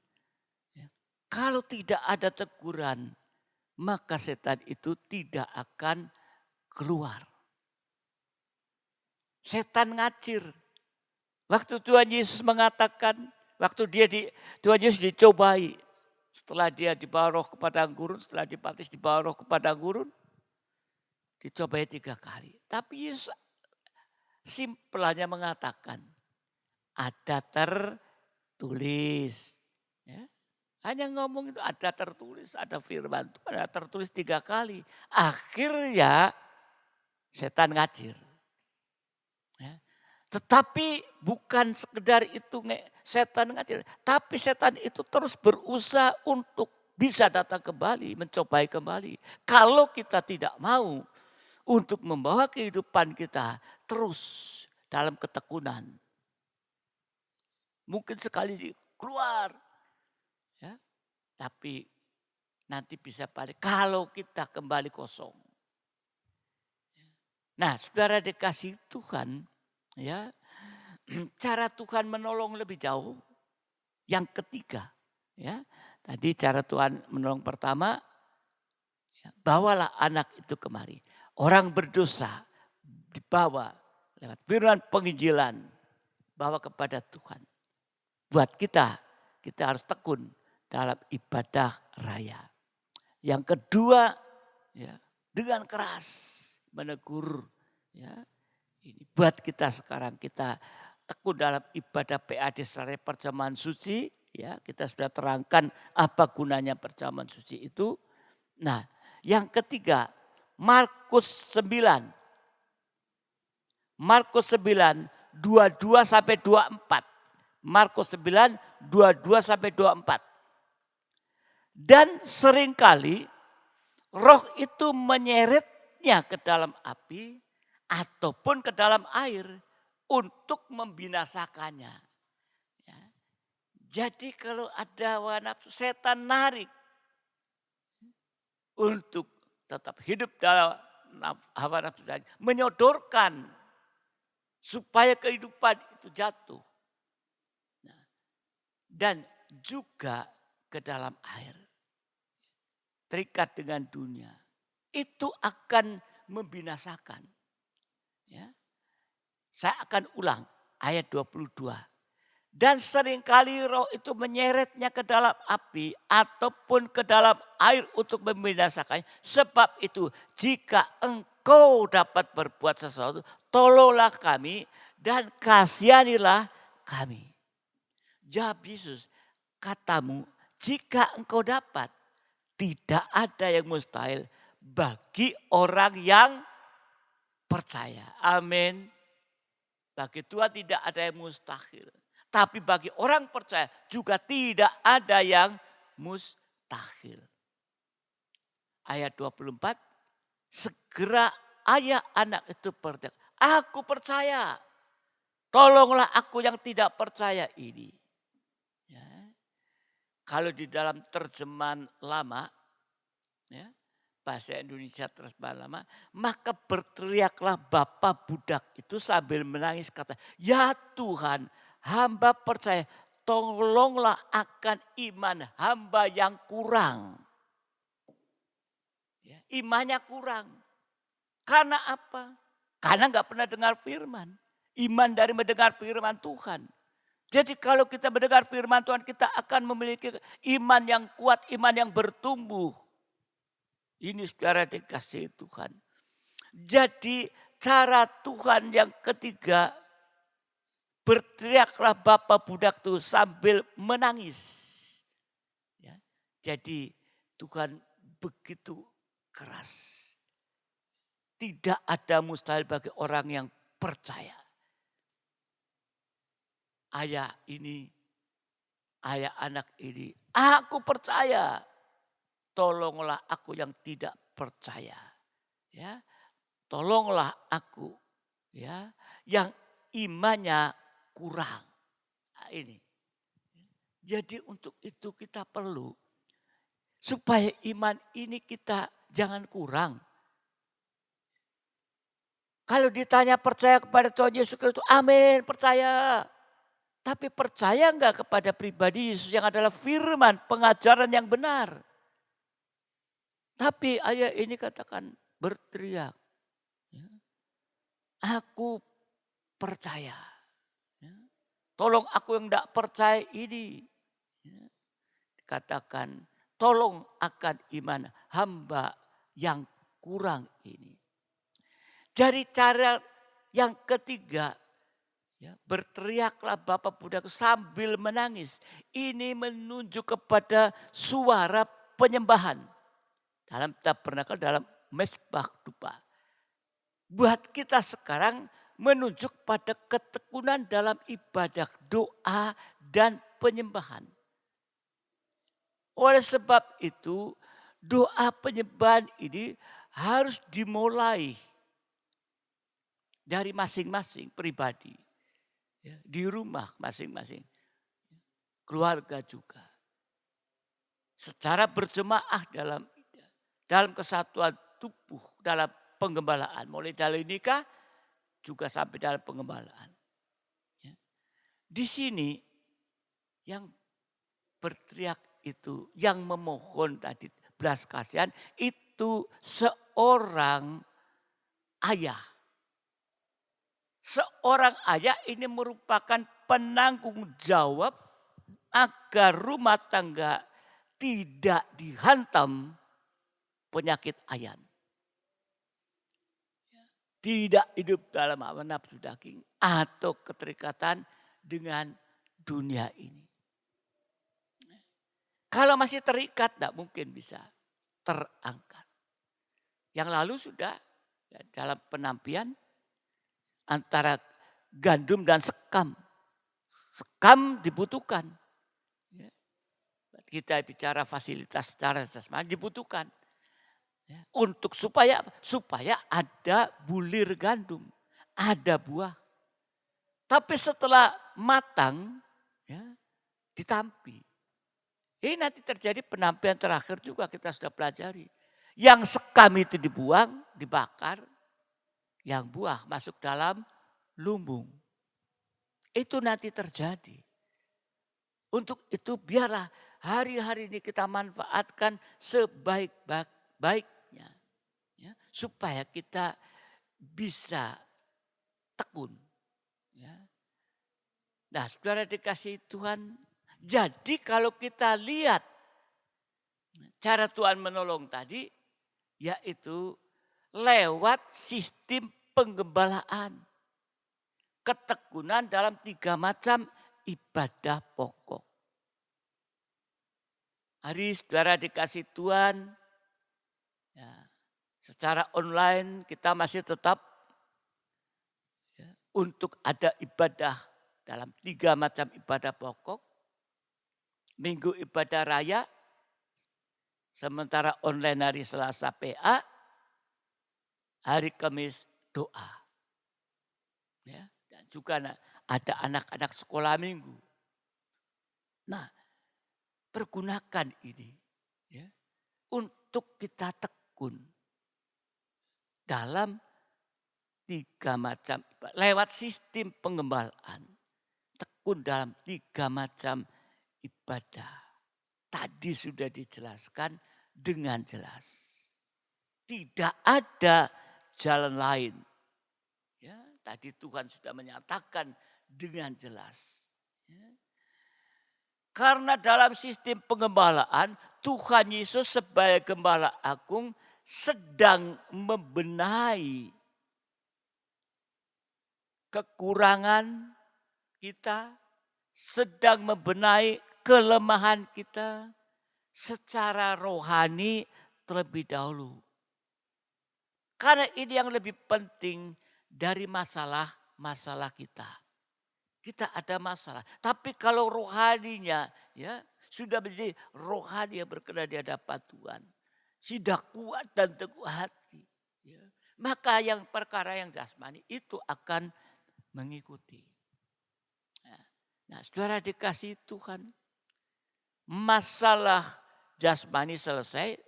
Ya. Kalau tidak ada teguran, maka setan itu tidak akan keluar. Setan ngacir. Waktu Tuhan Yesus mengatakan, Tuhan Yesus dicobai. Setelah dia dibawa roh ke padang gurun, setelah dibaptis dibawa roh ke padang gurun, dicobai 3 kali. Tapi Yesus simpelnya mengatakan, ada tertulis. Ya. Hanya ngomong itu ada tertulis, ada firman itu ada tertulis 3 kali. Akhirnya setan ngacir. Ya. Tetapi bukan sekedar itu setan ngacir. Tapi setan itu terus berusaha untuk bisa datang kembali, mencobai kembali. Kalau kita tidak mau untuk membawa kehidupan kita terus dalam ketekunan. Mungkin sekali keluar. Ya, tapi nanti bisa balik kalau kita kembali kosong. Nah, saudara dikasih Tuhan, ya, cara Tuhan menolong lebih jauh. Yang ketiga, ya, tadi cara Tuhan menolong pertama, ya, bawalah anak itu kemari. Orang berdosa dibawa lewat firman penginjilan, bawa kepada Tuhan. Buat kita harus tekun dalam ibadah raya. Yang kedua, ya, dengan keras menegur, ya. Ini buat kita sekarang, kita tekun dalam ibadah PAD secara perjamuan suci. Ya, kita sudah terangkan apa gunanya perjamuan suci itu. Nah, yang ketiga, Markus 9. Markus 9, 22 sampai 24. Markus 9, 22 sampai 24. Dan seringkali roh itu menyeretnya ke dalam api ataupun ke dalam air untuk membinasakannya. Ya. Jadi kalau ada hawa nafsu, setan narik untuk tetap hidup dalam hawa nafsu, menyodorkan supaya kehidupan itu jatuh. Nah, dan juga ke dalam air. Terikat dengan dunia. Itu akan membinasakan. Ya. Saya akan ulang ayat 22. Dan seringkali roh itu menyeretnya ke dalam api ataupun ke dalam air untuk membinasakannya. Sebab itu jika engkau dapat berbuat sesuatu, tolonglah kami dan kasihanilah kami. Jawab Yesus, katamu jika engkau dapat, tidak ada yang mustahil bagi orang yang percaya. Amin. Bagi Tuhan tidak ada yang mustahil. Tapi bagi orang percaya juga tidak ada yang mustahil. Ayat 24, segera ayah anak itu berkata, aku percaya, tolonglah aku yang tidak percaya ini. Ya. Kalau di dalam terjemahan lama, ya, bahasa Indonesia terjemahan lama, maka berteriaklah bapa budak itu sambil menangis kata, ya Tuhan, hamba percaya, tolonglah akan iman hamba yang kurang. Ya, imannya kurang. Karena apa? Karena nggak pernah dengar firman. Iman dari mendengar firman Tuhan. Jadi kalau kita mendengar firman Tuhan, kita akan memiliki iman yang kuat, iman yang bertumbuh. Ini saudara dikasih Tuhan. Jadi cara Tuhan yang ketiga, berteriaklah bapa budak itu sambil menangis. Ya, jadi Tuhan begitu keras. Tidak ada mustahil bagi orang yang percaya. Ayah anak ini, aku percaya. Tolonglah aku yang tidak percaya. Ya, tolonglah aku, ya, yang imannya kurang. Nah, ini. Jadi untuk itu kita perlu supaya iman ini kita jangan kurang. Kalau ditanya percaya kepada Tuhan Yesus Kristus, amin, percaya. Tapi percaya enggak kepada pribadi Yesus yang adalah firman, pengajaran yang benar. Tapi ayat ini katakan berteriak. Ya, aku percaya. Ya, tolong aku yang tidak percaya ini. Ya, katakan tolong akan iman hamba yang kurang ini. Dari cara yang ketiga, ya, berteriaklah bapak budak sambil menangis. Ini menunjuk kepada suara penyembahan. Dalam tabernakel, dalam mesbah dupa. Buat kita sekarang menunjuk pada ketekunan dalam ibadah doa dan penyembahan. Oleh sebab itu doa penyembahan ini harus dimulai dari masing-masing pribadi. Ya, di rumah masing-masing. Keluarga juga. Secara berjemaah dalam kesatuan tubuh, dalam penggembalaan. Mulai dari nikah juga sampai dalam penggembalaan. Ya. Di sini yang berteriak itu, yang memohon tadi belas kasihan itu seorang ayah. Seorang ayah ini merupakan penanggung jawab agar rumah tangga tidak dihantam penyakit ayan. Tidak hidup dalam hawa nafsu daging atau keterikatan dengan dunia ini. Kalau masih terikat tidak mungkin bisa terangkat. Yang lalu sudah ya, dalam penampian antara gandum dan sekam. Sekam dibutuhkan. Kita bicara fasilitas secara jasmani dibutuhkan. Untuk supaya ada bulir gandum, ada buah. Tapi setelah matang, ya, ditampi. Ini nanti terjadi penampian terakhir juga kita sudah pelajari. Yang sekam itu dibuang, dibakar. Yang buah masuk dalam lumbung. Itu nanti terjadi. Untuk itu biarlah hari-hari ini kita manfaatkan sebaik-baiknya. Ya, supaya kita bisa tekun. Ya. Nah, saudara dikasih Tuhan. Jadi kalau kita lihat cara Tuhan menolong tadi, yaitu lewat sistem penggembalaan. Ketekunan dalam 3 macam ibadah pokok. Hari saudara dikasih Tuhan, ya, secara online kita masih tetap ya, untuk ada ibadah dalam 3 macam ibadah pokok, Minggu ibadah raya, sementara online hari Selasa PA, hari Kamis doa. Ya, dan juga ada anak-anak sekolah minggu. Nah, pergunakan ini ya, untuk kita tekun dalam 3 macam ibadah. Lewat sistem pengembalaan. Tekun dalam 3 macam ibadah. Tadi sudah dijelaskan dengan jelas. Tidak ada jalan lain. Ya, tadi Tuhan sudah menyatakan dengan jelas. Ya. Karena dalam sistem pengembalaan, Tuhan Yesus sebagai Gembala Agung sedang membenahi kekurangan kita, sedang membenahi kelemahan kita secara rohani terlebih dahulu. Karena ini yang lebih penting dari masalah-masalah kita. Kita ada masalah, tapi kalau rohaninya ya sudah menjadi rohani yang berkenan di hadapan Tuhan, sudah kuat dan teguh hati, ya, maka yang perkara yang jasmani itu akan mengikuti. Nah, saudara dikasih Tuhan, masalah jasmani selesai,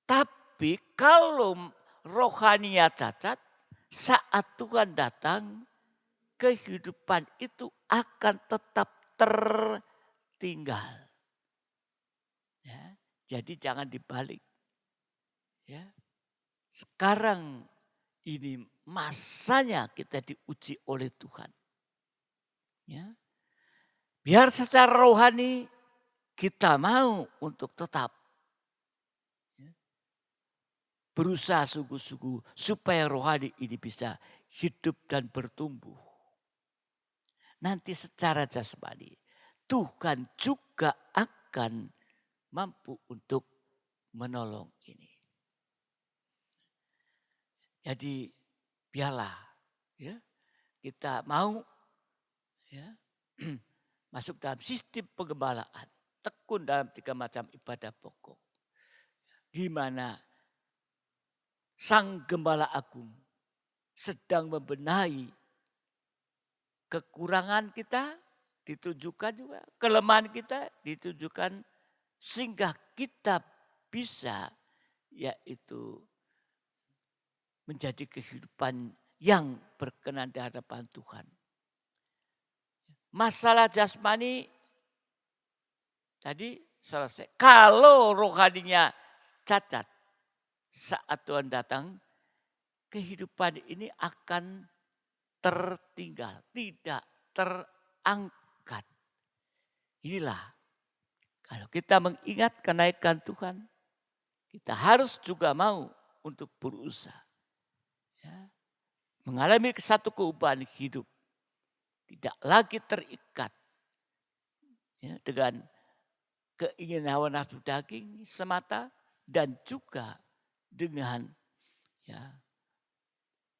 tapi kalau rohaninya cacat, saat Tuhan datang, kehidupan itu akan tetap tertinggal. Ya, jadi jangan dibalik. Ya, sekarang ini masanya kita diuji oleh Tuhan. Ya, biar secara rohani kita mau untuk tetap berusaha sungguh-sungguh supaya rohani ini bisa hidup dan bertumbuh. Nanti secara jasmani Tuhan juga akan mampu untuk menolong ini. Jadi biarlah ya, kita mau ya, masuk dalam sistem pengembalaan, tekun dalam 3 macam ibadah pokok. Di mana Sang Gembala Agung sedang membenahi kekurangan kita, ditunjukkan juga kelemahan kita, ditunjukkan sehingga kita bisa yaitu menjadi kehidupan yang berkenan di hadapan Tuhan. Masalah jasmani tadi selesai. Kalau rohaninya cacat, saat Tuhan datang, kehidupan ini akan tertinggal, tidak terangkat. Inilah kalau kita mengingat kenaikan Tuhan, kita harus juga mau untuk berusaha. Ya, mengalami satu keubahan hidup. Tidak lagi terikat ya, dengan keinginan hawa nafsu daging semata dan juga dengan ya,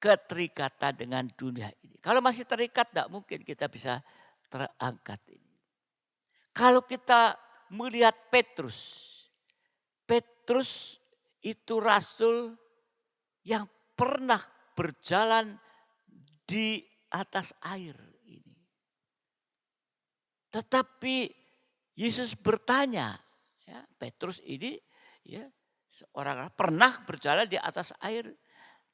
keterikatan dengan dunia ini. Kalau masih terikat tidak mungkin kita bisa terangkat ini. Kalau kita melihat Petrus itu rasul yang pernah berjalan di atas air ini. Tetapi Yesus bertanya, ya, Petrus ini ya, seorang pernah berjalan di atas air.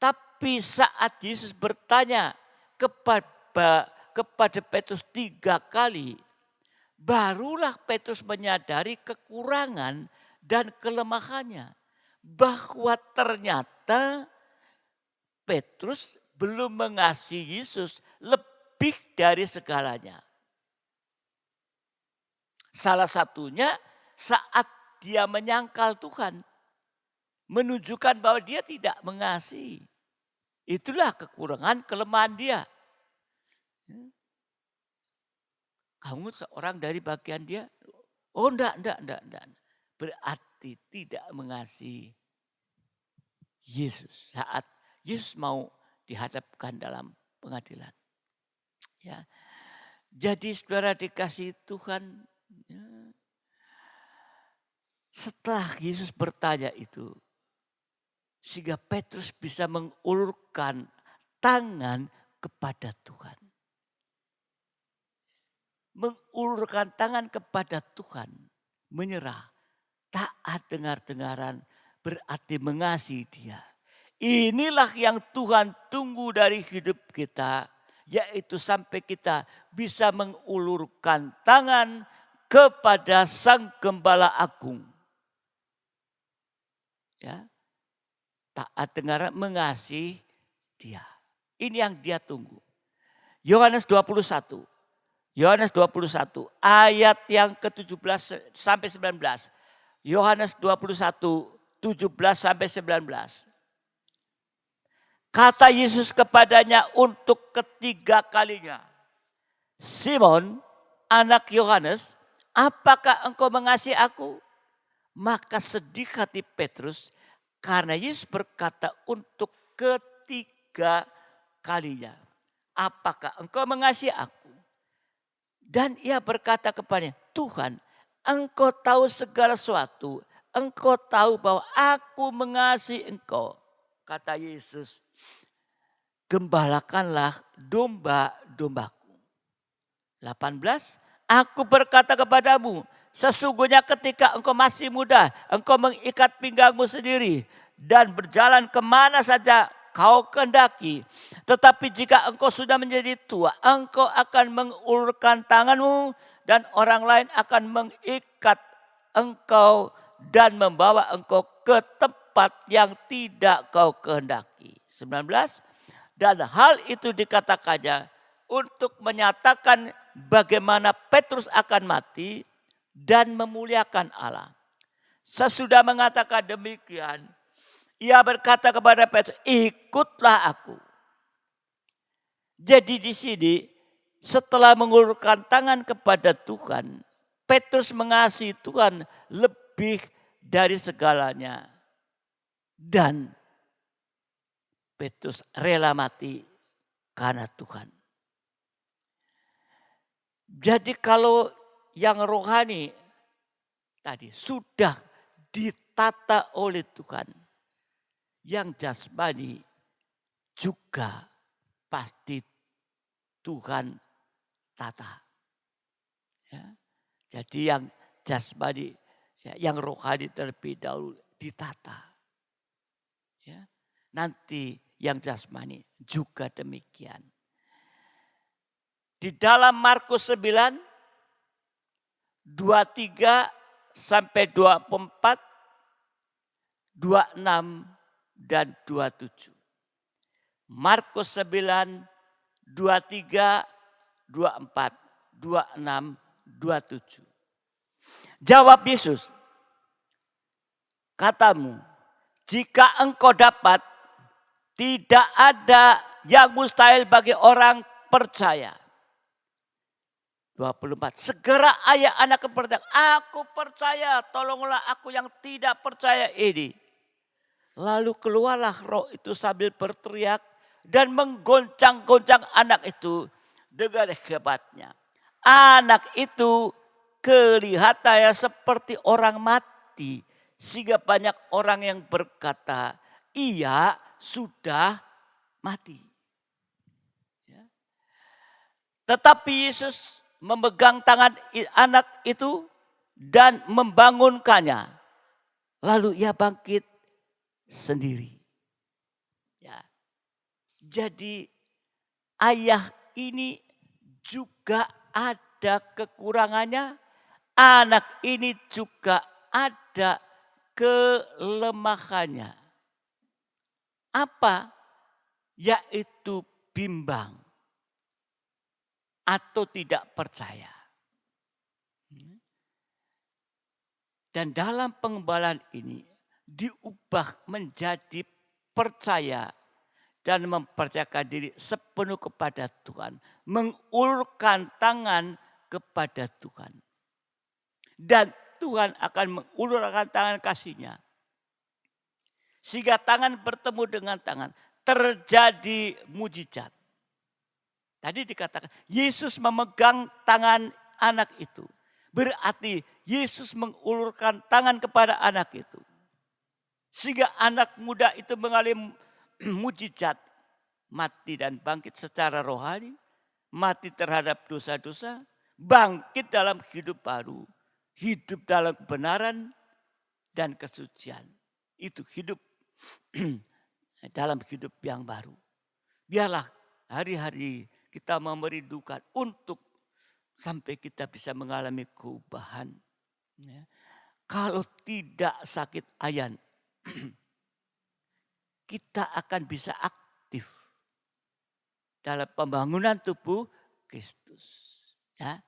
Tapi saat Yesus bertanya kepada Petrus 3 kali, barulah Petrus menyadari kekurangan dan kelemahannya. Bahwa ternyata Petrus belum mengasihi Yesus lebih dari segalanya. Salah satunya saat dia menyangkal Tuhan. Menunjukkan bahwa dia tidak mengasihi. Itulah kekurangan, kelemahan dia. Kamu seorang dari bagian dia. Oh enggak. Berarti tidak mengasihi Yesus. Saat Yesus mau dihadapkan dalam pengadilan. Ya. Jadi saudara dikasihi Tuhan, ya, setelah Yesus bertanya itu, sehingga Petrus bisa mengulurkan tangan kepada Tuhan. Mengulurkan tangan kepada Tuhan, menyerah, taat dengar-dengaran, berarti mengasihi Dia. Inilah yang Tuhan tunggu dari hidup kita, yaitu sampai kita bisa mengulurkan tangan kepada Sang Gembala Agung. Ya, taat dengar, mengasihi Dia. Ini yang Dia tunggu. Yohanes 21. Yohanes 21 ayat yang ke-17 sampai 19. Yohanes 21 17 sampai 19. Kata Yesus kepadanya untuk ketiga kalinya, Simon, anak Yohanes, apakah engkau mengasihi aku? Maka sedih hati Petrus karena Yesus berkata untuk ketiga kalinya, apakah engkau mengasihi aku? Dan ia berkata kepadanya, Tuhan, engkau tahu segala sesuatu, engkau tahu bahwa aku mengasihi engkau. Kata Yesus, gembalakanlah domba-dombaku. 18, aku berkata kepadamu, sesungguhnya ketika engkau masih muda, engkau mengikat pinggangmu sendiri dan berjalan kemana saja kau kehendaki. Tetapi jika engkau sudah menjadi tua, engkau akan mengulurkan tanganmu dan orang lain akan mengikat engkau dan membawa engkau ke tempat yang tidak kau kehendaki. 19, dan hal itu dikatakannya untuk menyatakan bagaimana Petrus akan mati dan memuliakan Allah. Sesudah mengatakan demikian, ia berkata kepada Petrus, ikutlah aku. Jadi di sini setelah mengulurkan tangan kepada Tuhan, Petrus mengasihi Tuhan lebih dari segalanya. Dan Petrus rela mati karena Tuhan. Jadi kalau yang rohani tadi sudah ditata oleh Tuhan, yang jasmani juga pasti Tuhan tata. Ya. Jadi yang jasmani, ya, yang rohani terlebih dahulu ditata. Ya. Nanti yang jasmani juga demikian. Di dalam Markus 9, 23 sampai 24, 26 dan 27. Markus 9, 23, 24, 26, 27. Jawab Yesus, katamu, jika engkau dapat, tidak ada yang mustahil bagi orang percaya. 24. Segera ayah anak kepercayaan, aku percaya, tolonglah aku yang tidak percaya ini. Lalu keluarlah roh itu sambil berteriak dan menggoncang-goncang anak itu dengan hebatnya. Anak itu kelihatannya seperti orang mati, sehingga banyak orang yang berkata, ia sudah mati. Ya. Tetapi Yesus memegang tangan anak itu dan membangunkannya. Lalu ia bangkit sendiri. Ya. Jadi ayah ini juga ada kekurangannya. Anak ini juga ada kelemahannya. Apa? Yaitu bimbang atau tidak percaya. Dan dalam pengembalaan ini diubah menjadi percaya dan mempercayakan diri sepenuh kepada Tuhan. Mengulurkan tangan kepada Tuhan. Dan Tuhan akan mengulurkan tangan kasih-Nya. Sehingga tangan bertemu dengan tangan. Terjadi mujizat. Tadi dikatakan Yesus memegang tangan anak itu. Berarti Yesus mengulurkan tangan kepada anak itu. Sehingga anak muda itu mengalami mujizat. Mati dan bangkit secara rohani. Mati terhadap dosa-dosa. Bangkit dalam hidup baru. Hidup dalam kebenaran dan kesucian. Itu hidup dalam hidup yang baru. Biarlah hari-hari kita merindukan untuk sampai kita bisa mengalami perubahan. Ya. Kalau tidak sakit ayan, kita akan bisa aktif dalam pembangunan tubuh Kristus. Ya.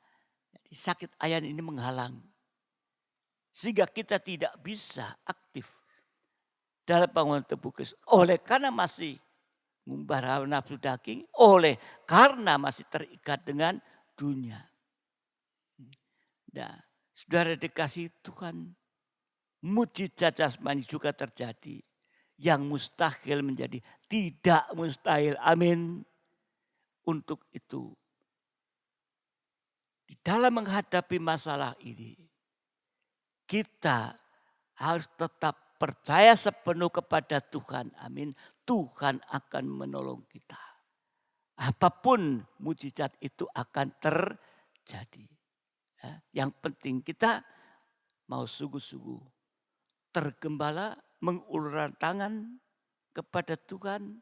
Jadi sakit ayan ini menghalang. Sehingga kita tidak bisa aktif dalam pembangunan tubuh Kristus. Oleh karena masih membara nafsu daging, oleh karena masih terikat dengan dunia. Nah, saudara dikasih Tuhan, mujizat jasmani juga terjadi. Yang mustahil menjadi tidak mustahil. Amin. Untuk itu, di dalam menghadapi masalah ini, kita harus tetap percaya sepenuh kepada Tuhan. Amin. Tuhan akan menolong kita. Apapun mujizat itu akan terjadi. Ya, yang penting kita mau sungguh-sungguh tergembala, mengulurkan tangan kepada Tuhan,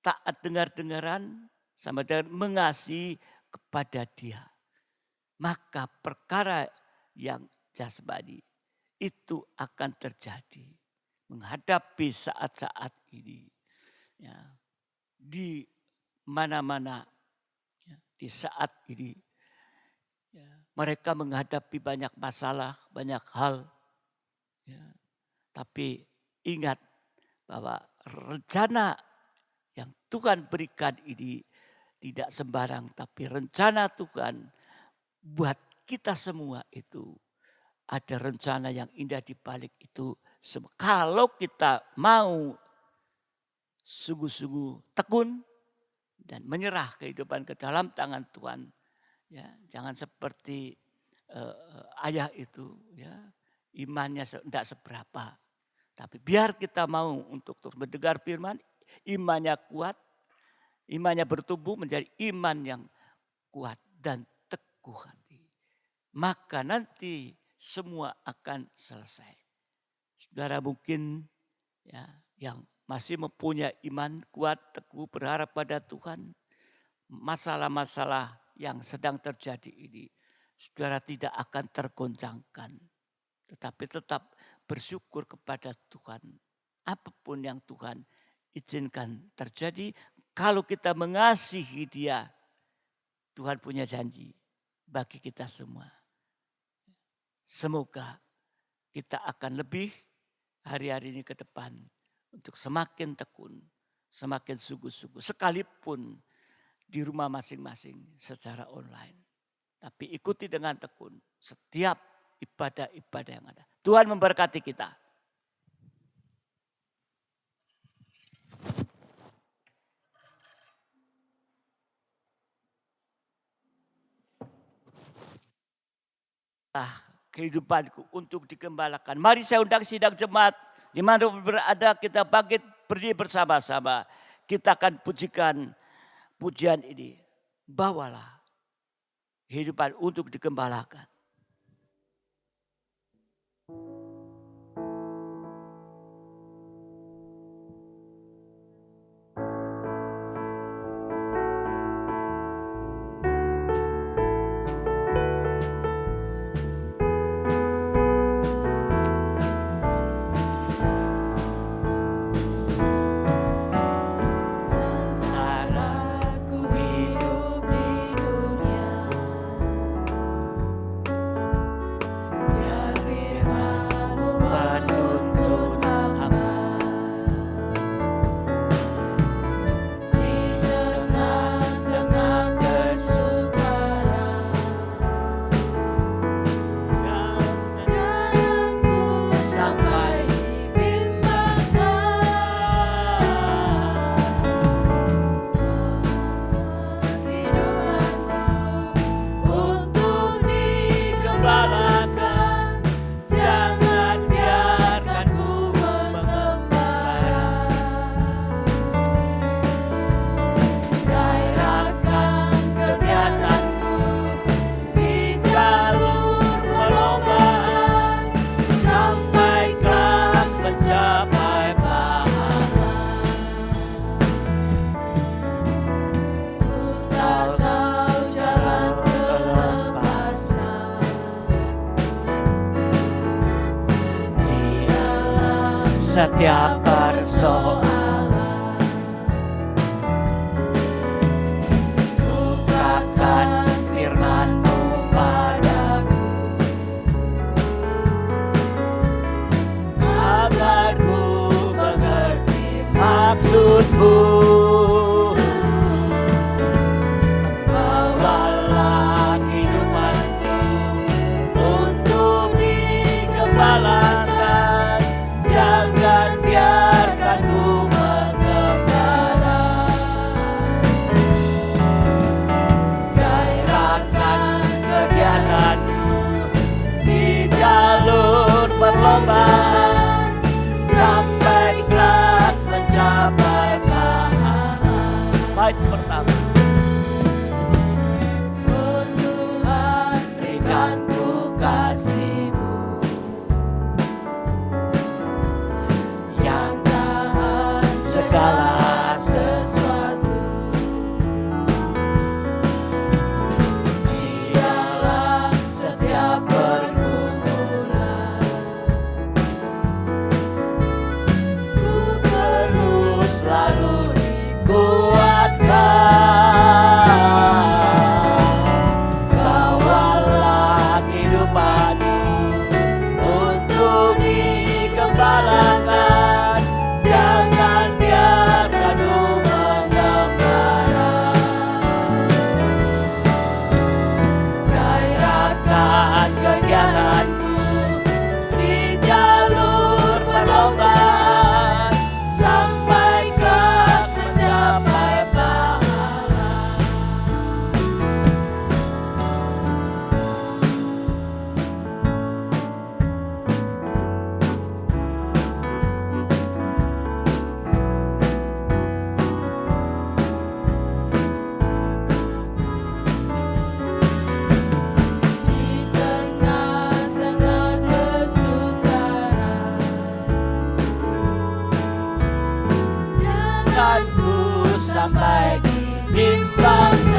taat dengar-dengaran, sama dengan mengasihi kepada Dia. Maka perkara yang jasmani itu akan terjadi. Menghadapi saat-saat ini. Ya, di mana-mana, ya, di saat ini. Ya, mereka menghadapi banyak masalah, banyak hal. Ya, tapi ingat bahwa rencana yang Tuhan berikan ini tidak sembarang. Tapi rencana Tuhan buat kita semua itu ada rencana yang indah di balik itu. Kalau kita mau sungguh-sungguh tekun dan menyerah kehidupan ke dalam tangan Tuhan, ya jangan seperti ayah itu, ya imannya tidak seberapa, tapi biar kita mau untuk terus mendengar firman, imannya kuat, imannya bertumbuh menjadi iman yang kuat dan teguh hati, maka nanti semua akan selesai. Saudara mungkin ya yang masih mempunyai iman kuat, teguh, berharap pada Tuhan. Masalah-masalah yang sedang terjadi ini, saudara tidak akan tergoncangkan. Tetapi tetap bersyukur kepada Tuhan. Apapun yang Tuhan izinkan terjadi, kalau kita mengasihi Dia, Tuhan punya janji bagi kita semua. Semoga kita akan lebih hari-hari ini ke depan untuk semakin tekun, semakin sungguh-sungguh. Sekalipun di rumah masing-masing secara online. Tapi ikuti dengan tekun setiap ibadah-ibadah yang ada. Tuhan memberkati kita. Kehidupanku untuk dikembalakan. Mari saya undang sidang jemaat. Di mana berada kita bangkit berdiri bersama-sama. Kita akan pujikan pujian ini. Bawalah kehidupan untuk dikembalakan. setiap persoalan. Bukakan firman-Mu padaku, agar ku mengerti maksud-Mu. Bawalah kehidupanku untuk digembalakan, jangan biarkan ku mengembara. Gairahkan kegiatanku di jalur perlombaan, sampai kelak mencapai pahala. Bait pertama. Oh Tuhan, berikan ku kasih-Mu yang tahan segala sesuatu. Di dalam setiap pergumulan, ku perlu selalu dikuatkan. Bawalah kehidupanku untuk digembalakan, jangan biarkan-Mu mengembara. Gairahkan kegiatanku di jalur perlombaan, sampai kelak mencapai pahala. Di tengah-tengah kesukaran, jangan ku sampai dibimbangkan.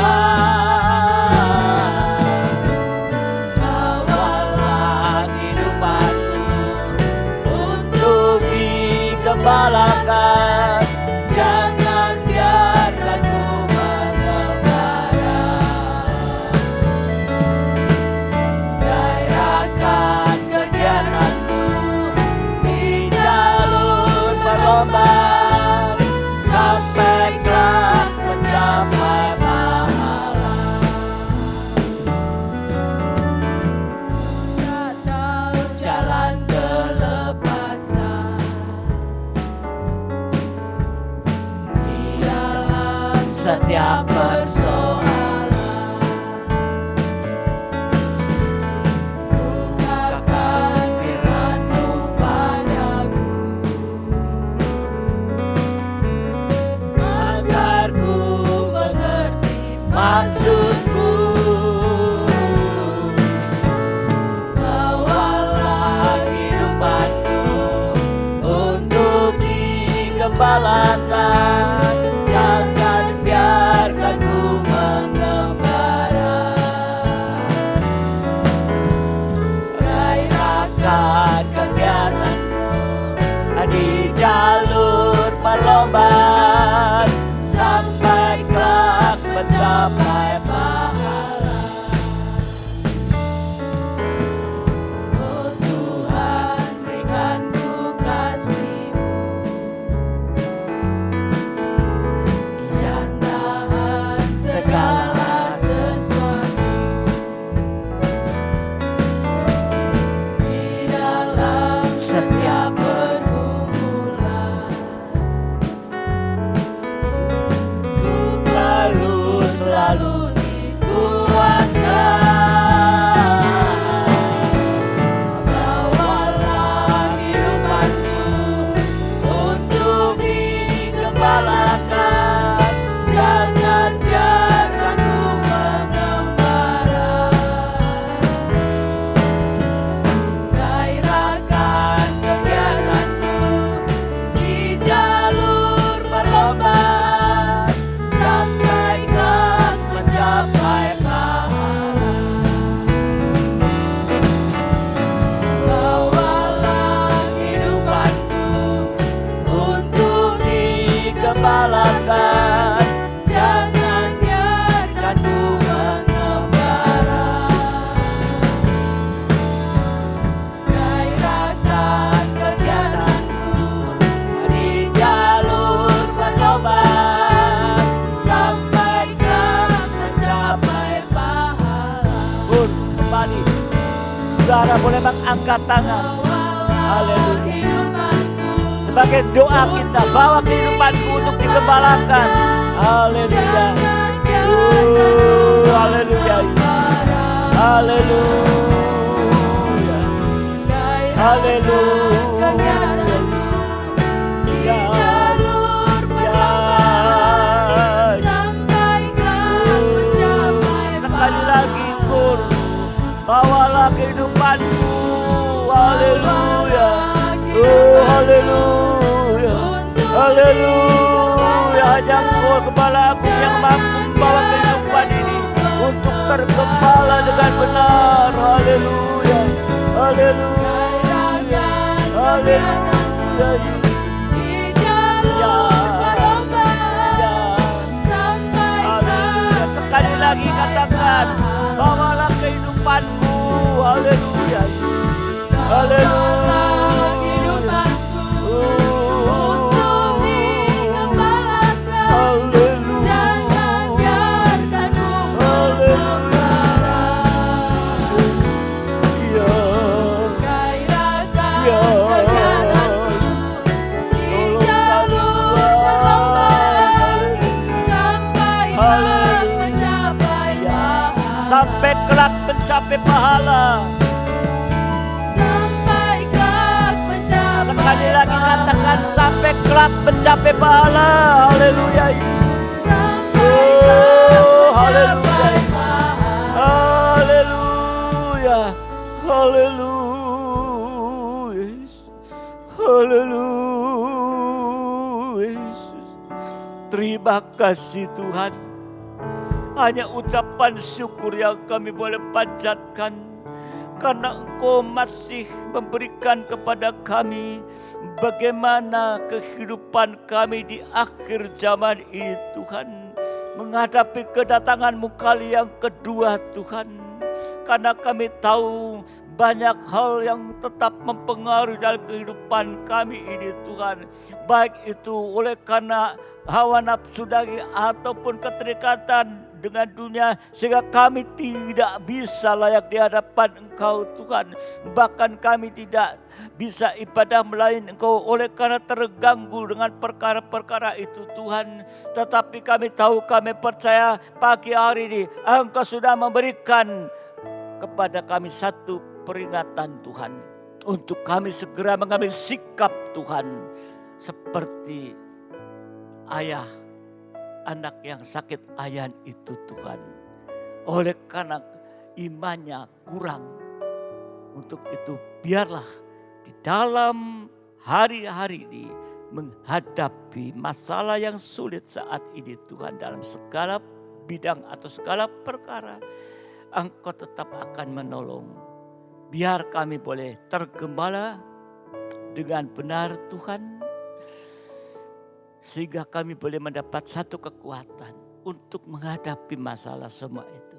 Bawalah kehidupanku untuk digembalakan, jangan biarkan ku mengembara. Gairahkan kegiatanku di jalur perlombaan, sampai kelak mencapai pahala. Sudah tahu jalan kelepasan, di dalam setiap persoalan. Bukakan firman-Mu padaku, agar ku mengerti maksud-Mu. Bawalah kehidupanku untuk digembalakan, jangan biarkan ku mengembara. Gairahkan kegiatanku di jalur perlombaan, sampai kelak mencapai pahala. Oh Tuhan, berikan ku kasih-Mu yang tahan segala sesuatu. Di dalam setiap pergumulan, Saudara boleh mengangkat tangan. Haleluya. Sebagai doa kita, bawa kehidupanku untuk digembalakan. Haleluya. Haleluya. Haleluya. Haleluya. Sekali lagi Kur, bawalah kehidupanku. Haleluya. Oh haleluya. Haleluya. Hanya Engkau Gembala Agung yang mampu membawa kehidupan ini untuk tergembala dengan benar. Haleluya. Haleluya. Haleluya. Sekali lagi katakan, bawalah kehidupanku. Haleluya. Haleluya. Untuk digembalakan. Haleluya. Jangan biarkanmu membara. Gairahkan kegiatanku di jalur terlambat sampai sampai kelak mencapai pahala. Sampai kelak mencapai. Sekali lagi katakan, sampai kelak mencapai pahala. Haleluya. Oh, haleluya. Haleluya. Haleluya. Haleluya. Terima kasih Tuhan. Hanya ucapan syukur yang kami boleh panjatkan, karena Engkau masih memberikan kepada kami bagaimana kehidupan kami di akhir zaman ini Tuhan. Menghadapi kedatangan-Mu kali yang kedua Tuhan. Karena kami tahu banyak hal yang tetap mempengaruhi dalam kehidupan kami ini Tuhan. Baik itu oleh karena hawa nafsu daging ataupun keterikatan dengan dunia, sehingga kami tidak bisa layak di hadapan Engkau Tuhan. Bahkan kami tidak bisa ibadah melayani Engkau oleh karena terganggu dengan perkara-perkara itu Tuhan. Tetapi kami tahu, kami percaya pagi hari ini Engkau sudah memberikan kepada kami satu peringatan Tuhan, untuk kami segera mengambil sikap Tuhan, seperti ayah anak yang sakit ayan itu Tuhan. Oleh karena imannya kurang, untuk itu biarlah di dalam hari-hari ini menghadapi masalah yang sulit saat ini Tuhan, dalam segala bidang atau segala perkara, Engkau tetap akan menolong. Biar kami boleh tergembala dengan benar Tuhan, sehingga kami boleh mendapat satu kekuatan untuk menghadapi masalah semua itu.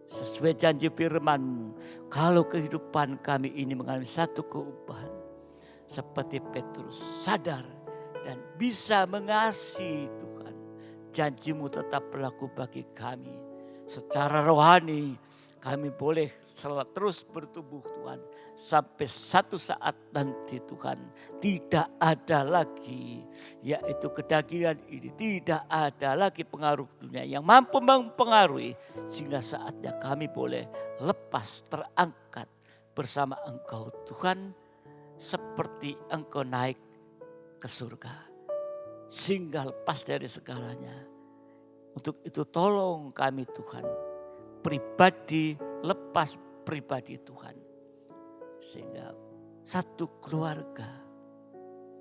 Sesuai janji firman-Mu, kalau kehidupan kami ini mengalami satu keubahan, seperti Petrus sadar dan bisa mengasihi Tuhan, janji-Mu tetap berlaku bagi kami. Secara rohani kami boleh terus bertumbuh Tuhan, sampai satu saat nanti Tuhan tidak ada lagi yaitu kedagingan ini, tidak ada lagi pengaruh dunia yang mampu mempengaruhi, sehingga saatnya kami boleh lepas terangkat bersama Engkau Tuhan, seperti Engkau naik ke surga sehingga lepas dari segalanya. Untuk itu tolong kami Tuhan, pribadi lepas pribadi Tuhan, sehingga satu keluarga,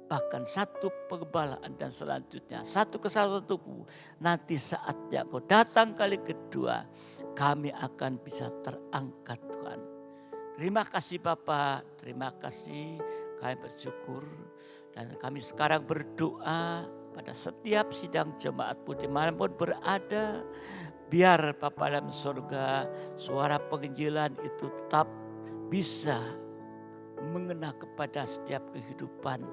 bahkan satu pengembalaan dan selanjutnya satu kesatuan tubuh, nanti saatnya Kau datang kali kedua, kami akan bisa terangkat Tuhan. Terima kasih Bapa, terima kasih, kami bersyukur, dan kami sekarang berdoa pada setiap sidang jemaat-Mu dimanapun berada. Biar Bapa dalam surga, suara penginjilan itu tetap bisa mengena kepada setiap kehidupan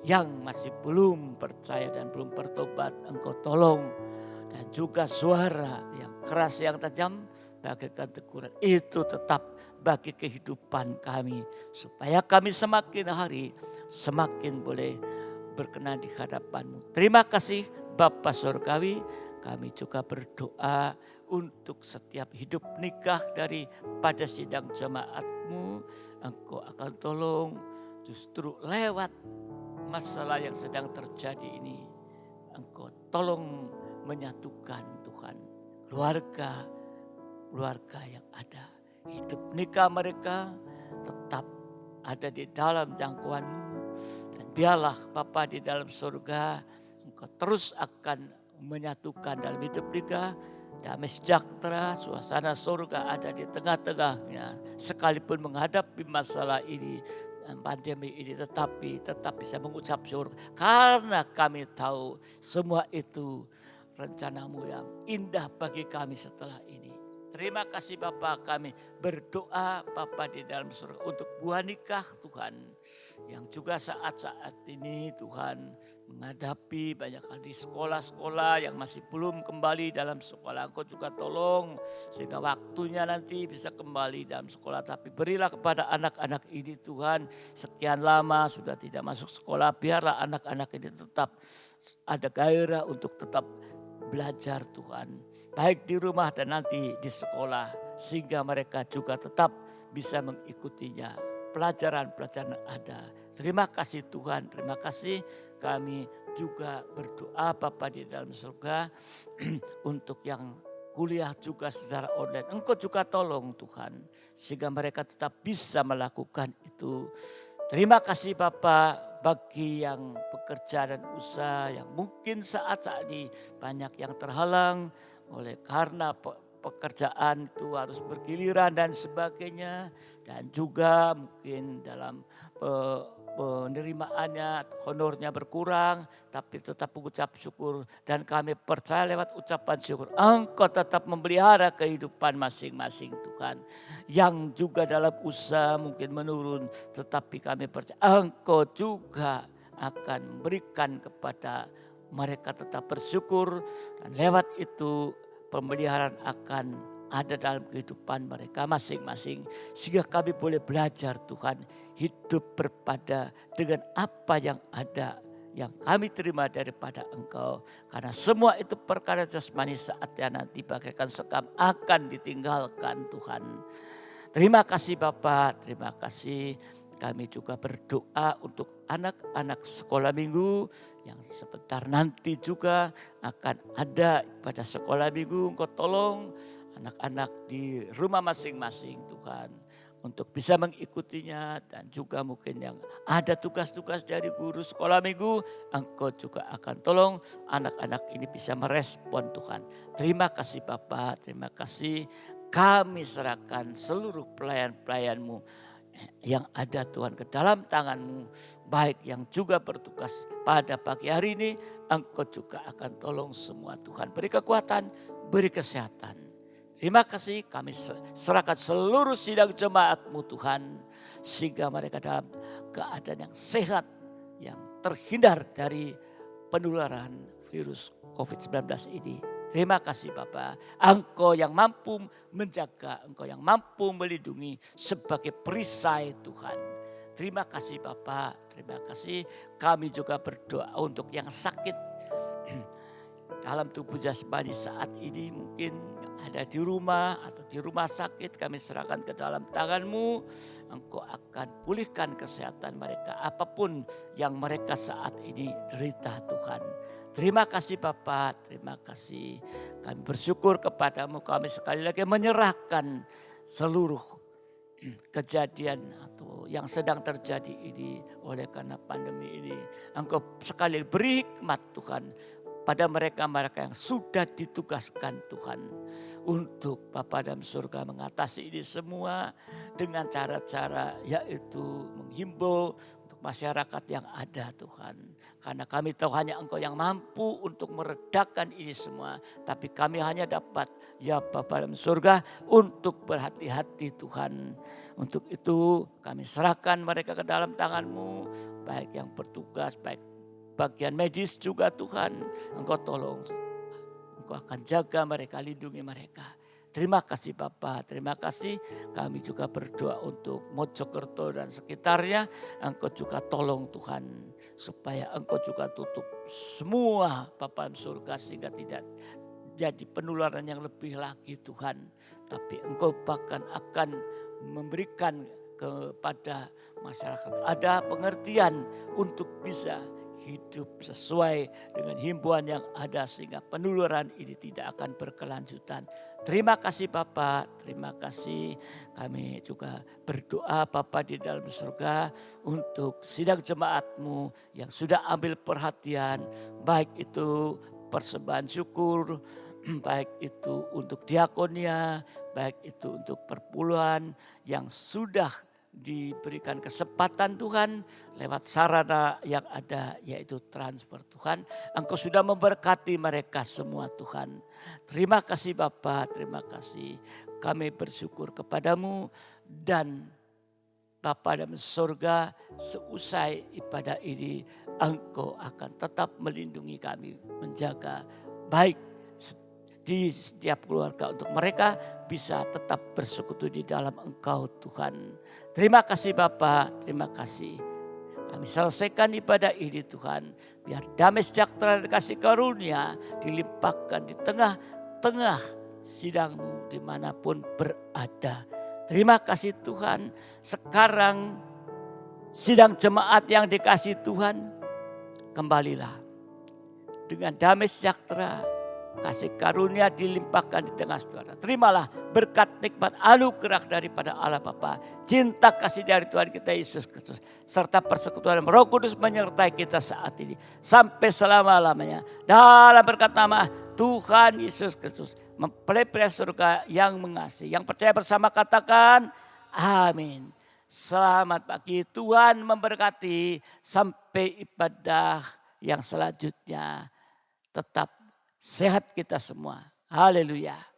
yang masih belum percaya dan belum bertobat. Engkau tolong, dan juga suara yang keras yang tajam bagaikan teguran. Itu tetap bagi kehidupan kami. Supaya kami semakin hari semakin boleh berkenan di hadapan-Mu. Terima kasih Bapa Surgawi. Kami juga berdoa untuk setiap hidup nikah daripada sidang jemaat-Mu. Engkau akan tolong justru lewat masalah yang sedang terjadi ini. Engkau tolong menyatukan Tuhan keluarga yang ada. Hidup nikah mereka tetap ada di dalam jangkauan-Mu. Dan biarlah Bapa di dalam surga, Engkau terus akan menyatukan dalam hidup nikah. Damai sejahtera, suasana surga ada di tengah-tengahnya. Sekalipun menghadapi masalah ini, pandemi ini tetap bisa mengucap syukur. Karena kami tahu semua itu rencana-Mu yang indah bagi kami setelah ini. Terima kasih Bapa, kami berdoa Bapa di dalam surga untuk buah nikah Tuhan. Yang juga saat-saat ini Tuhan menghadapi banyak hal di sekolah-sekolah yang masih belum kembali dalam sekolah. Engkau juga tolong sehingga waktunya nanti bisa kembali dalam sekolah. Tapi berilah kepada anak-anak ini Tuhan, sekian lama sudah tidak masuk sekolah. Biarlah anak-anak ini tetap ada gairah untuk tetap belajar Tuhan. Baik di rumah dan nanti di sekolah. Sehingga mereka juga tetap bisa mengikutinya. Pelajaran-pelajaran yang ada. Terima kasih Tuhan, terima kasih. Kami juga berdoa Bapa di dalam surga untuk yang kuliah juga secara online. Engkau juga tolong Tuhan sehingga mereka tetap bisa melakukan itu. Terima kasih Bapa bagi yang bekerja dan usaha yang mungkin saat-saat ini banyak yang terhalang oleh karena pekerjaan itu harus bergiliran dan sebagainya. Dan juga mungkin dalam penerimaannya, honornya berkurang. Tapi tetap mengucap syukur. Dan kami percaya lewat ucapan syukur. Engkau tetap memelihara kehidupan masing-masing Tuhan. Yang juga dalam usaha mungkin menurun. Tetapi kami percaya Engkau juga akan memberikan kepada mereka tetap bersyukur. Dan lewat itu pemeliharaan akan ada dalam kehidupan mereka masing-masing. Sehingga kami boleh belajar Tuhan hidup berpada dengan apa yang ada. Yang kami terima daripada Engkau. Karena semua itu perkara jasmani saatnya nanti bagaikan sekam akan ditinggalkan Tuhan. Terima kasih Bapa, terima kasih. Kami juga berdoa untuk anak-anak sekolah minggu yang sebentar nanti juga akan ada pada sekolah minggu. Engkau tolong anak-anak di rumah masing-masing Tuhan untuk bisa mengikutinya. Dan juga mungkin yang ada tugas-tugas dari guru sekolah minggu, Engkau juga akan tolong anak-anak ini bisa merespon Tuhan. Terima kasih Bapa, terima kasih. Kami serahkan seluruh pelayan-pelayan-Mu yang ada Tuhan ke dalam tangan-Mu. Baik yang juga bertugas pada pagi hari ini, Engkau juga akan tolong semua Tuhan. Beri kekuatan, beri kesehatan. Terima kasih, kami serahkan seluruh sidang jemaat-Mu Tuhan. Sehingga mereka dalam keadaan yang sehat, yang terhindar dari penularan virus COVID-19 ini. Terima kasih Bapa, Engkau yang mampu menjaga, Engkau yang mampu melindungi sebagai perisai Tuhan. Terima kasih Bapa, terima kasih. Kami juga berdoa untuk yang sakit dalam tubuh jasmani saat ini mungkin ada di rumah atau di rumah sakit, kami serahkan ke dalam tangan-Mu. Engkau akan pulihkan kesehatan mereka apapun yang mereka saat ini derita Tuhan. Terima kasih Bapa, terima kasih. Kami bersyukur kepada-Mu, kami sekali lagi menyerahkan seluruh kejadian atau yang sedang terjadi ini oleh karena pandemi ini. Engkau sekali beri hikmat Tuhan pada mereka-mereka yang sudah ditugaskan Tuhan untuk Bapa dalam surga mengatasi ini semua dengan cara-cara yaitu menghimbau untuk masyarakat yang ada Tuhan. Karena kami tahu hanya Engkau yang mampu untuk meredakan ini semua. Tapi kami hanya dapat ya Bapa dalam surga untuk berhati-hati Tuhan. Untuk itu kami serahkan mereka ke dalam tangan-Mu. Baik yang bertugas, baik bagian medis juga Tuhan. Engkau tolong. Engkau akan jaga mereka, lindungi mereka. Terima kasih Bapa, terima kasih. Kami juga berdoa untuk Mojokerto dan sekitarnya. Engkau juga tolong Tuhan, supaya Engkau juga tutup semua papan surga sehingga tidak jadi penularan yang lebih lagi Tuhan. Tapi Engkau bahkan akan memberikan kepada masyarakat ada pengertian untuk bisa hidup sesuai dengan himbauan yang ada sehingga penularan ini tidak akan berkelanjutan. Terima kasih Bapak, terima kasih. Kami juga berdoa Bapak di dalam surga untuk sidang jemaat-Mu yang sudah ambil perhatian, baik itu persembahan syukur, baik itu untuk diakonia, baik itu untuk perpuluhan yang sudah diberikan kesempatan Tuhan lewat sarana yang ada yaitu transfer Tuhan. Engkau sudah memberkati mereka semua Tuhan. Terima kasih Bapa, terima kasih. Kami bersyukur kepadamu dan Bapa dalam surga, seusai ibadah ini Engkau akan tetap melindungi kami, menjaga baik di setiap keluarga untuk mereka bisa tetap bersekutu di dalam Engkau Tuhan. Terima kasih Bapa, terima kasih. Kami selesaikan ibadah ini Tuhan. Biar damai sejahtera dan kasih karunia dilimpahkan di tengah-tengah sidang-Mu dimanapun berada. Terima kasih Tuhan. Sekarang sidang jemaat yang dikasih Tuhan, kembalilah dengan damai sejahtera. Kasih karunia dilimpahkan di tengah saudara. Terimalah berkat nikmat anugerah daripada Allah Bapa. Cinta kasih dari Tuhan kita Yesus Kristus. Serta persekutuan Roh Kudus menyertai kita saat ini. Sampai selama-lamanya. Dalam berkat nama Tuhan Yesus Kristus. Mempelai-pelai surga yang mengasihi. Yang percaya bersama katakan amin. Selamat pagi, Tuhan memberkati. Sampai ibadah yang selanjutnya. Tetap sehat kita semua. Haleluya.